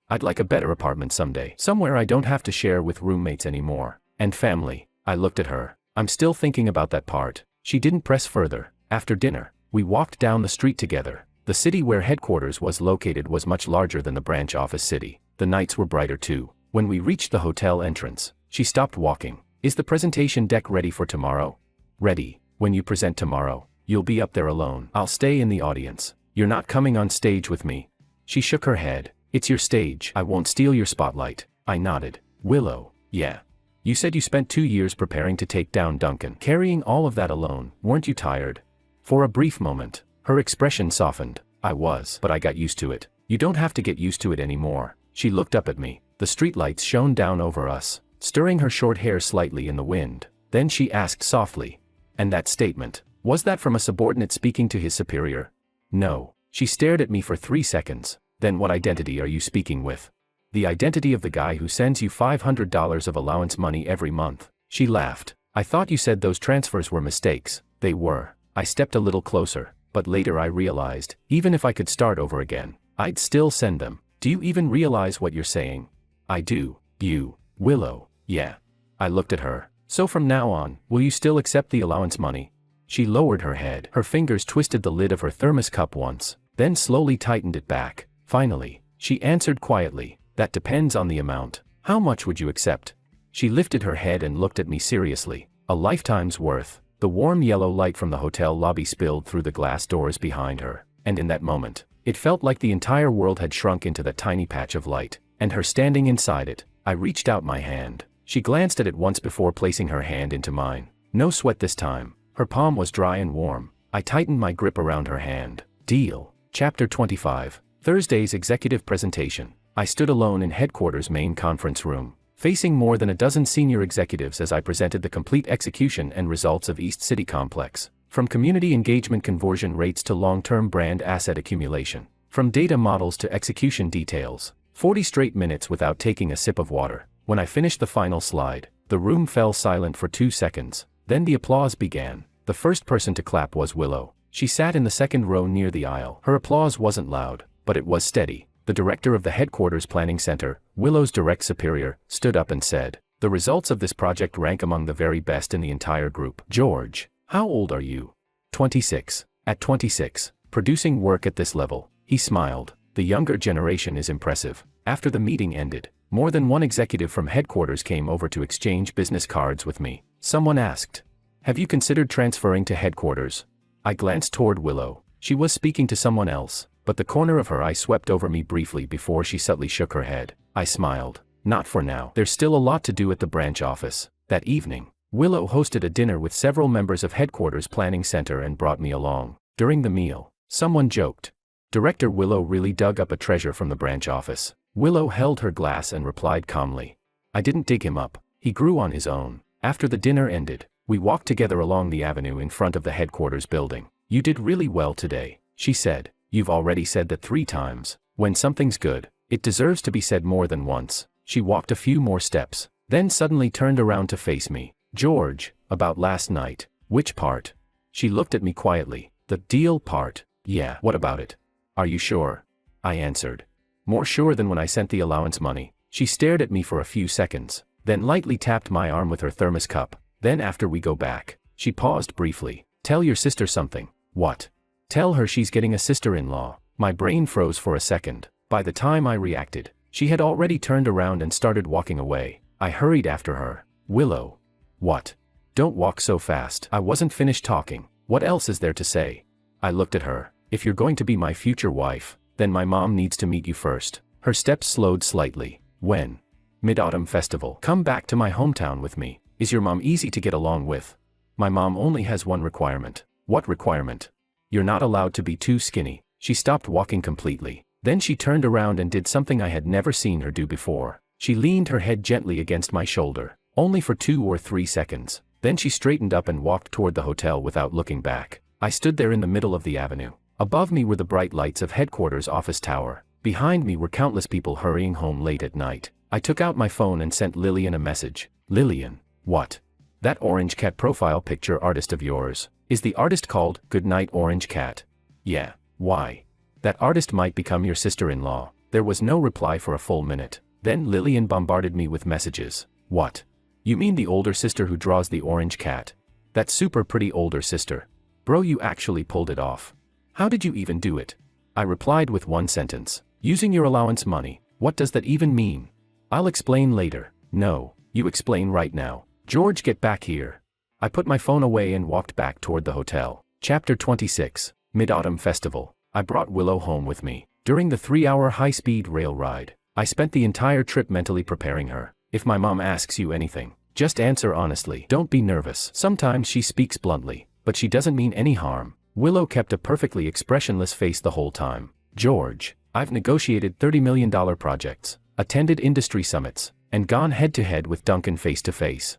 I'd like a better apartment someday. Somewhere I don't have to share with roommates anymore. And family. I looked at her. I'm still thinking about that part. She didn't press further. After dinner, we walked down the street together. The city where headquarters was located was much larger than the branch office city. The nights were brighter too. When we reached the hotel entrance, she stopped walking. Is the presentation deck ready for tomorrow? Ready. When you present tomorrow, you'll be up there alone. I'll stay in the audience. You're not coming on stage with me. She shook her head. It's your stage. I won't steal your spotlight. I nodded. Willow, yeah. You said you spent 2 years preparing to take down Duncan. Carrying all of that alone, weren't you tired? For a brief moment, her expression softened. I was, but I got used to it. You don't have to get used to it anymore. She looked up at me. The streetlights shone down over us, stirring her short hair slightly in the wind. Then she asked softly, and that statement, was that from a subordinate speaking to his superior? No. She stared at me for 3 seconds. Then what identity are you speaking with? The identity of the guy who sends you $500 of allowance money every month. She laughed. I thought you said those transfers were mistakes. They were. I stepped a little closer, but later I realized, even if I could start over again, I'd still send them. Do you even realize what you're saying? I do. You, Willow, yeah. I looked at her. So from now on, will you still accept the allowance money? She lowered her head. Her fingers twisted the lid of her thermos cup once, then slowly tightened it back. Finally, she answered quietly, that depends on the amount. How much would you accept? She lifted her head and looked at me seriously. A lifetime's worth. The warm yellow light from the hotel lobby spilled through the glass doors behind her, and in that moment, it felt like the entire world had shrunk into that tiny patch of light, and her standing inside it. I reached out my hand. She glanced at it once before placing her hand into mine. No sweat this time. Her palm was dry and warm. I tightened my grip around her hand. Deal. Chapter 25. Thursday's executive presentation. I stood alone in headquarters' main conference room, facing more than a dozen senior executives as I presented the complete execution and results of East City Complex. From community engagement conversion rates to long-term brand asset accumulation. From data models to execution details. 40 straight minutes without taking a sip of water. When I finished the final slide, the room fell silent for 2 seconds. Then the applause began. The first person to clap was Willow. She sat in the second row near the aisle. Her applause wasn't loud, but it was steady. The director of the headquarters planning center, Willow's direct superior, stood up and said, "The results of this project rank among the very best in the entire group." George, how old are you? 26. At 26, producing work at this level, he smiled. The younger generation is impressive. After the meeting ended, more than one executive from headquarters came over to exchange business cards with me. Someone asked, "Have you considered transferring to headquarters?" I glanced toward Willow. She was speaking to someone else, but the corner of her eye swept over me briefly before she subtly shook her head. I smiled. Not for now. There's still a lot to do at the branch office. That evening, Willow hosted a dinner with several members of headquarters planning center and brought me along. During the meal, someone joked, "Director Willow really dug up a treasure from the branch office." Willow held her glass and replied calmly, "I didn't dig him up. He grew on his own." After the dinner ended, we walked together along the avenue in front of the headquarters building. "You did really well today," she said. "You've already said that 3 times. When something's good, it deserves to be said more than once." She walked a few more steps, then suddenly turned around to face me. "George, about last night." "Which part?" She looked at me quietly. "The deal part." "Yeah, what about it?" "Are you sure?" I answered. "More sure than when I sent the allowance money." She stared at me for a few seconds, then lightly tapped my arm with her thermos cup. "Then after we go back," she paused briefly, "tell your sister something." "What?" "Tell her she's getting a sister-in-law." My brain froze for a second. By the time I reacted, she had already turned around and started walking away. I hurried after her. "Willow." "What?" "Don't walk so fast." I wasn't finished talking. "What else is there to say?" I looked at her. "If you're going to be my future wife, then my mom needs to meet you first." Her steps slowed slightly. "When?" "Mid-Autumn Festival. Come back to my hometown with me." "Is your mom easy to get along with?" "My mom only has one requirement." "What requirement?" "You're not allowed to be too skinny." She stopped walking completely. Then she turned around and did something I had never seen her do before. She leaned her head gently against my shoulder, only for 2 or 3 seconds. Then she straightened up and walked toward the hotel without looking back. I stood there in the middle of the avenue. Above me were the bright lights of headquarters office tower. Behind me were countless people hurrying home late at night. I took out my phone and sent Lillian a message. "Lillian." "What?" "That orange cat profile picture artist of yours. Is the artist called Goodnight Orange Cat? Yeah. Why? That artist might become your sister-in-law. There was no reply for a full minute. Then Lillian bombarded me with messages. What? You mean the older sister who draws the orange cat? That super pretty older sister. Bro, you actually pulled it off. How did you even do it? I replied with one sentence. Using your allowance money. What does that even mean? I'll explain later. No, you explain right now. George, get back here. I put my phone away and walked back toward the hotel. Chapter 26. Mid-Autumn Festival. I brought Willow home with me. During the 3-hour high-speed rail ride, I spent the entire trip mentally preparing her. If my mom asks you anything, just answer honestly. Don't be nervous. Sometimes she speaks bluntly, but she doesn't mean any harm. Willow kept a perfectly expressionless face the whole time. George, I've negotiated $30 million projects, attended industry summits, and gone head-to-head with Duncan face-to-face.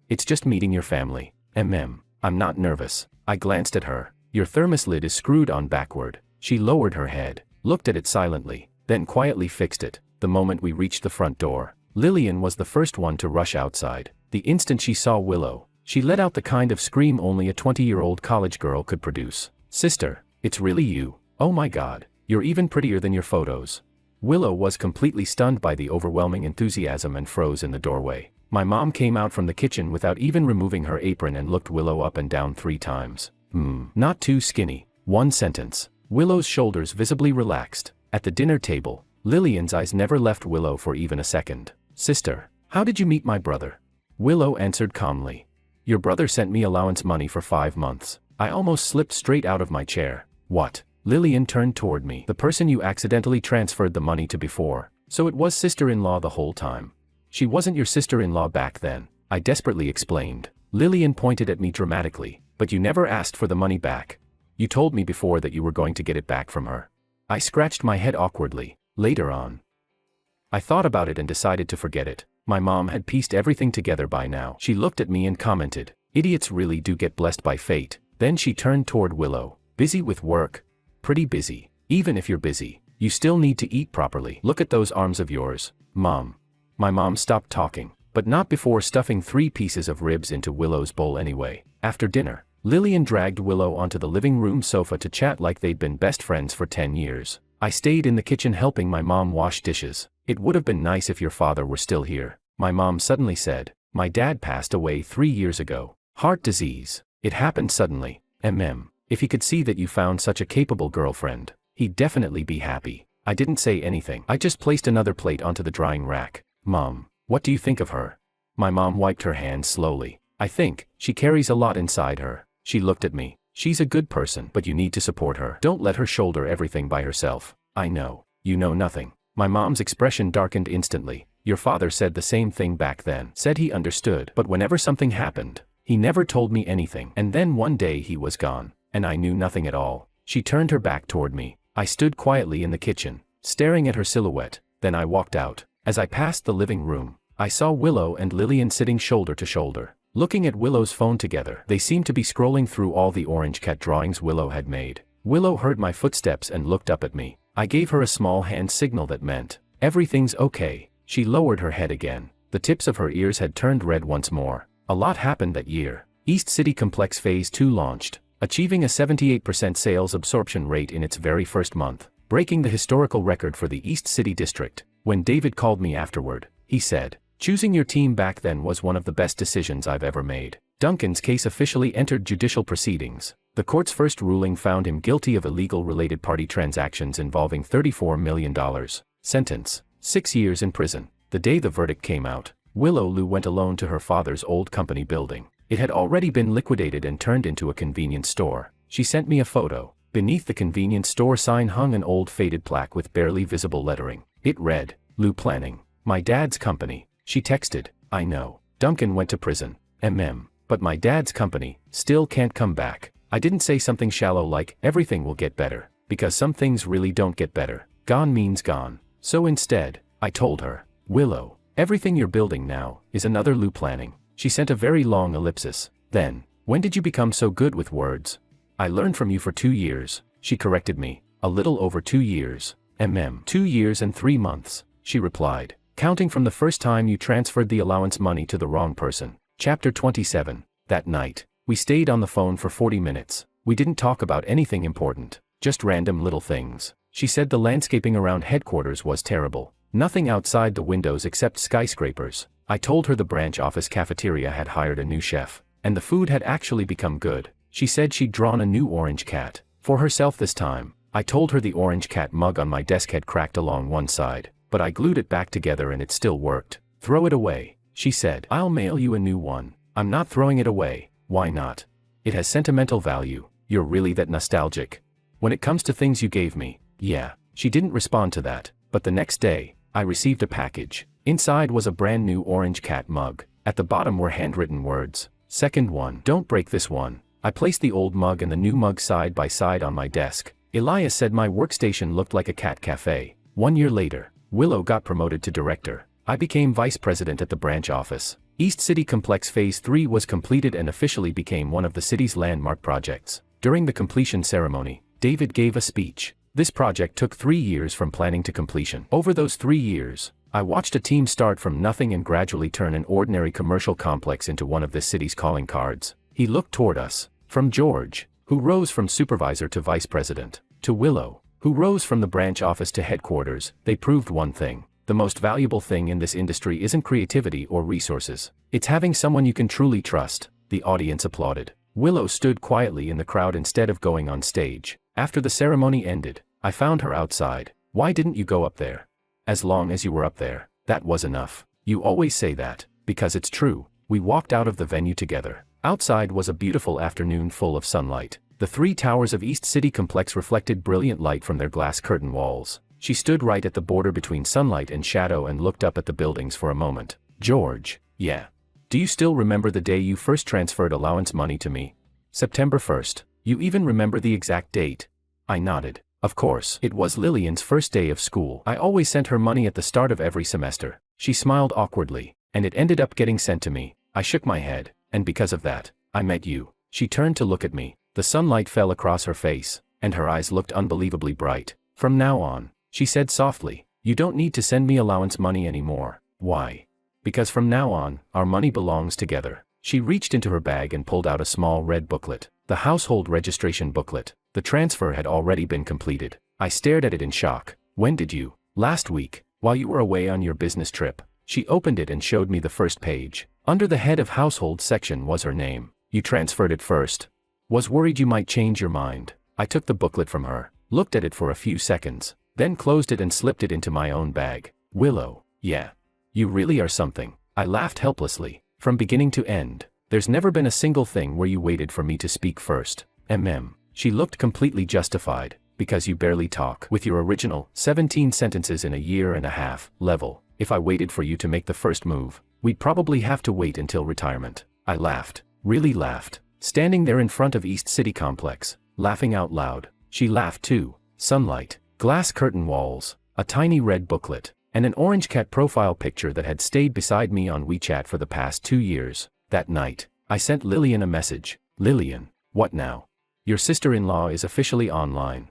It's just meeting your family. I'm not nervous. I glanced at her. Your thermos lid is screwed on backward. She lowered her head, looked at it silently, then quietly fixed it. The moment we reached the front door, Lillian was the first one to rush outside. The instant she saw Willow, she let out the kind of scream only a 20-year-old college girl could produce. Sister, it's really you. Oh my God, you're even prettier than your photos. Willow was completely stunned by the overwhelming enthusiasm and froze in the doorway. My mom came out from the kitchen without even removing her apron and looked Willow up and down 3 times. Not too skinny. One sentence. Willow's shoulders visibly relaxed. At the dinner table, Lillian's eyes never left Willow for even a second. Sister, how did you meet my brother? Willow answered calmly. Your brother sent me allowance money for 5 months. I almost slipped straight out of my chair. What? Lillian turned toward me. The person you accidentally transferred the money to before. So it was sister-in-law the whole time. She wasn't your sister-in-law back then, I desperately explained. Lillian pointed at me dramatically. But you never asked for the money back. You told me before that you were going to get it back from her. I scratched my head awkwardly. Later on, I thought about it and decided to forget it. My mom had pieced everything together by now. She looked at me and commented, idiots really do get blessed by fate. Then she turned toward Willow. Busy with work? Pretty busy. Even if you're busy, you still need to eat properly. Look at those arms of yours, Mom. My mom stopped talking, but not before stuffing 3 pieces of ribs into Willow's bowl anyway. After dinner, Lillian dragged Willow onto the living room sofa to chat like they'd been best friends for 10 years. I stayed in the kitchen helping my mom wash dishes. It would have been nice if your father were still here. My mom suddenly said, my dad passed away 3 years ago. Heart disease. It happened suddenly. If he could see that you found such a capable girlfriend, he'd definitely be happy. I didn't say anything. I just placed another plate onto the drying rack. Mom, what do you think of her? My mom wiped her hands slowly. I think she carries a lot inside her. She looked at me. She's a good person, but you need to support her. Don't let her shoulder everything by herself. I know. You know nothing. My mom's expression darkened instantly. Your father said the same thing back then. Said he understood, but whenever something happened, he never told me anything. And then one day he was gone, and I knew nothing at all. She turned her back toward me. I stood quietly in the kitchen, staring at her silhouette. Then I walked out. As I passed the living room, I saw Willow and Lillian sitting shoulder to shoulder, looking at Willow's phone together. They seemed to be scrolling through all the orange cat drawings Willow had made. Willow heard my footsteps and looked up at me. I gave her a small hand signal that meant, everything's okay. She lowered her head again. The tips of her ears had turned red once more. A lot happened that year. East City Complex Phase 2 launched, achieving a 78% sales absorption rate in its very first month, breaking the historical record for the East City District. When David called me afterward, he said, choosing your team back then was one of the best decisions I've ever made. Duncan's case officially entered judicial proceedings. The court's first ruling found him guilty of illegal related party transactions involving $34 million. Sentence: 6 years in prison. The day the verdict came out, Willow Lou went alone to her father's old company building. It had already been liquidated and turned into a convenience store. She sent me a photo. Beneath the convenience store sign hung an old faded plaque with barely visible lettering. It read, Lou Planning, my dad's company. She texted, I know. Duncan went to prison. But my dad's company still can't come back. I didn't say something shallow like, everything will get better, because some things really don't get better. Gone means gone. So instead, I told her, Willow, everything you're building now is another Lou Planning. She sent a very long ellipsis. Then, when did you become so good with words? I learned from you for 2 years, she corrected me. A little over 2 years. 2 years and 3 months, she replied, counting from the first time you transferred the allowance money to the wrong person. Chapter 27. That night, We stayed on the phone for 40 minutes. We didn't talk about anything important, just random little things. She said the landscaping around headquarters was terrible. Nothing outside the windows except skyscrapers. I told her the branch office cafeteria had hired a new chef, and the food had actually become good. She said she'd drawn a new orange cat. For herself this time. I told her the orange cat mug on my desk had cracked along one side, but I glued it back together and it still worked. Throw it away, she said. I'll mail you a new one. I'm not throwing it away. Why not? It has sentimental value. You're really that nostalgic. When it comes to things you gave me, yeah. She didn't respond to that, but the next day, I received a package. Inside was a brand new orange cat mug. At the bottom were handwritten words. Second one, don't break this one. I placed the old mug and the new mug side by side on my desk. Elias said my workstation looked like a cat cafe. 1 year later, Willow got promoted to director. I became vice president at the branch office. East City Complex Phase 3 was completed and officially became one of the city's landmark projects. During the completion ceremony, David gave a speech. This project took 3 years from planning to completion. Over those 3 years, I watched a team start from nothing and gradually turn an ordinary commercial complex into one of this city's calling cards. He looked toward us. From George, who rose from supervisor to vice president, to Willow, who rose from the branch office to headquarters, they proved one thing. The most valuable thing in this industry isn't creativity or resources. It's having someone you can truly trust. The audience applauded. Willow stood quietly in the crowd instead of going on stage. After the ceremony ended, I found her outside. Why didn't you go up there? As long as you were up there, that was enough. You always say that, because it's true. We walked out of the venue together. Outside was a beautiful afternoon full of sunlight. The 3 towers of East City Complex reflected brilliant light from their glass curtain walls. She stood right at the border between sunlight and shadow and looked up at the buildings for a moment. George, yeah. Do you still remember the day you first transferred allowance money to me? September 1st. You even remember the exact date? I nodded. Of course. It was Lillian's first day of school. I always sent her money at the start of every semester. She smiled awkwardly, and it ended up getting sent to me. I shook my head, and because of that, I met you. She turned to look at me. The sunlight fell across her face, and her eyes looked unbelievably bright. From now on, she said softly, you don't need to send me allowance money anymore. Why? Because from now on, our money belongs together. She reached into her bag and pulled out a small red booklet. The household registration booklet. The transfer had already been completed. I stared at it in shock. When did you? Last week, while you were away on your business trip. She opened it and showed me the first page. Under the head of household section was her name. You transferred it first. Was worried you might change your mind. I took the booklet from her, looked at it for a few seconds, then closed it and slipped it into my own bag. Willow, yeah. You really are something. I laughed helplessly. From beginning to end, there's never been a single thing where you waited for me to speak first. She looked completely justified, because you barely talk. With your original 17 sentences in a year and a half level, if I waited for you to make the first move, we'd probably have to wait until retirement. I laughed, really laughed, standing there in front of East City Complex, laughing out loud. She laughed too. Sunlight, glass curtain walls, a tiny red booklet, and an orange cat profile picture that had stayed beside me on WeChat for the past 2 years. That night, I sent Lillian a message. Lillian, what now? Your sister-in-law is officially online.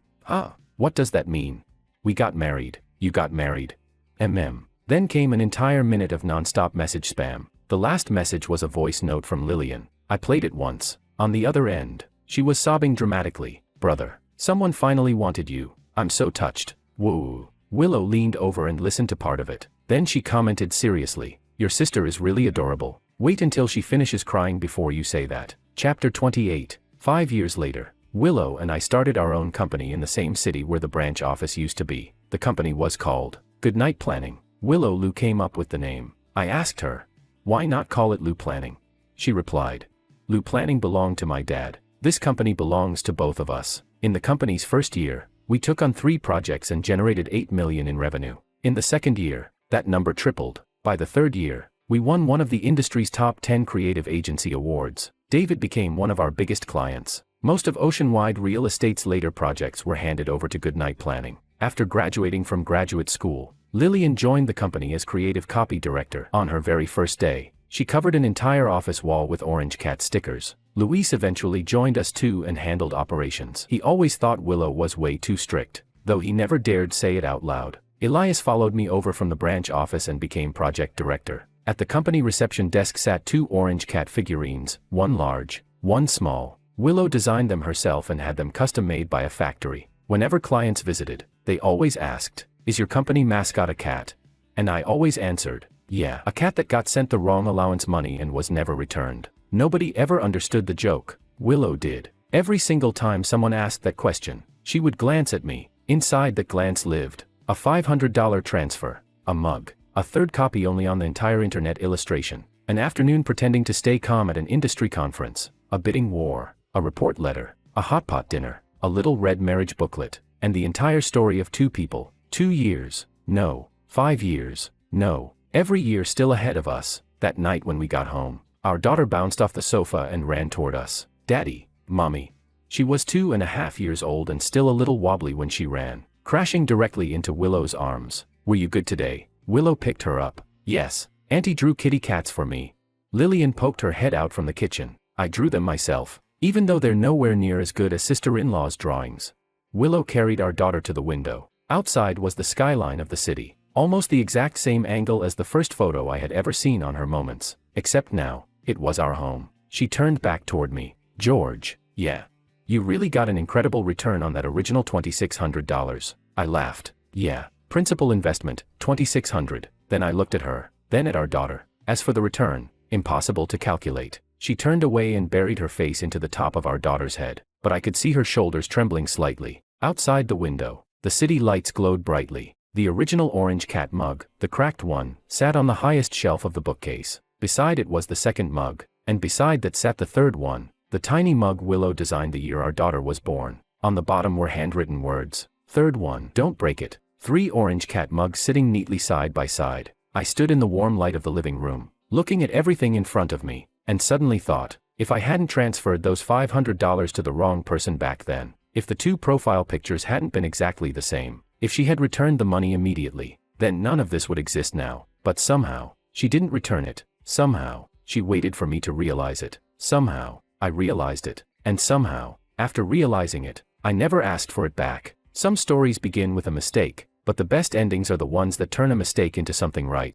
What does that mean? We got married. You got married. Then came an entire minute of non-stop message spam. The last message was a voice note from Lillian. I played it once. On the other end, she was sobbing dramatically. Brother, someone finally wanted you. I'm so touched. Woo. Willow leaned over and listened to part of it. Then she commented seriously. Your sister is really adorable. Wait until she finishes crying before you say that. Chapter 28. 5 years later, Willow and I started our own company in the same city where the branch office used to be. The company was called Goodnight Planning. Willow Lou came up with the name. I asked her, why not call it Lou Planning? She replied, Lou Planning belonged to my dad. This company belongs to both of us. In the company's first year, we took on 3 projects and generated $8 million in revenue. In the second year, that number tripled. By the third year, we won one of the industry's top 10 creative agency awards. David became one of our biggest clients. Most of Oceanwide Real Estate's later projects were handed over to Goodnight Planning. After graduating from graduate school, Lillian joined the company as creative copy director. On her very first day, she covered an entire office wall with orange cat stickers. Luis eventually joined us too and handled operations. He always thought Willow was way too strict, though he never dared say it out loud. Elias followed me over from the branch office and became project director. At the company reception desk sat 2 orange cat figurines, one large, One small. Willow designed them herself and had them custom made by a factory. Whenever clients visited, they always asked, "Is your company mascot a cat?" And I always answered, "Yeah." A cat that got sent the wrong allowance money and was never returned. Nobody ever understood the joke. Willow did. Every single time someone asked that question, she would glance at me. Inside that glance lived a $500 transfer, a mug, a third copy only on the entire internet illustration, an afternoon pretending to stay calm at an industry conference, a bidding war, a report letter, a hot pot dinner, a little red marriage booklet, and the entire story of 2 people, 2 years, no, 5 years, no, every year still ahead of us. That night when we got home, our daughter bounced off the sofa and ran toward us. "Daddy, Mommy." She was 2.5 years old and still a little wobbly when she ran, crashing directly into Willow's arms. "Were you good today?" Willow picked her up. "Yes, Auntie drew kitty cats for me." Lillian poked her head out from the kitchen. "I drew them myself, even though they're nowhere near as good as sister-in-law's drawings." Willow carried our daughter to the window. Outside was the skyline of the city, almost the exact same angle as the first photo I had ever seen on her Moments, except now, it was our home. She turned back toward me. "George, yeah. You really got an incredible return on that original $2,600. I laughed. "Yeah. Principal investment, $2,600. Then I looked at her, then at our daughter. As for the return, impossible to calculate. She turned away and buried her face into the top of our daughter's head, but I could see her shoulders trembling slightly. Outside the window, the city lights glowed brightly. The original orange cat mug, the cracked one, sat on the highest shelf of the bookcase. Beside it was the second mug, and beside that sat the third one, the tiny mug Willow designed the year our daughter was born. On the bottom were handwritten words. "Third one, don't break it." 3 orange cat mugs sitting neatly side by side. I stood in the warm light of the living room, looking at everything in front of me, and suddenly thought, if I hadn't transferred those $500 to the wrong person back then, if the 2 profile pictures hadn't been exactly the same, if she had returned the money immediately, then none of this would exist now. But somehow, she didn't return it. Somehow, she waited for me to realize it. Somehow, I realized it. And somehow, after realizing it, I never asked for it back. Some stories begin with a mistake, but the best endings are the ones that turn a mistake into something right.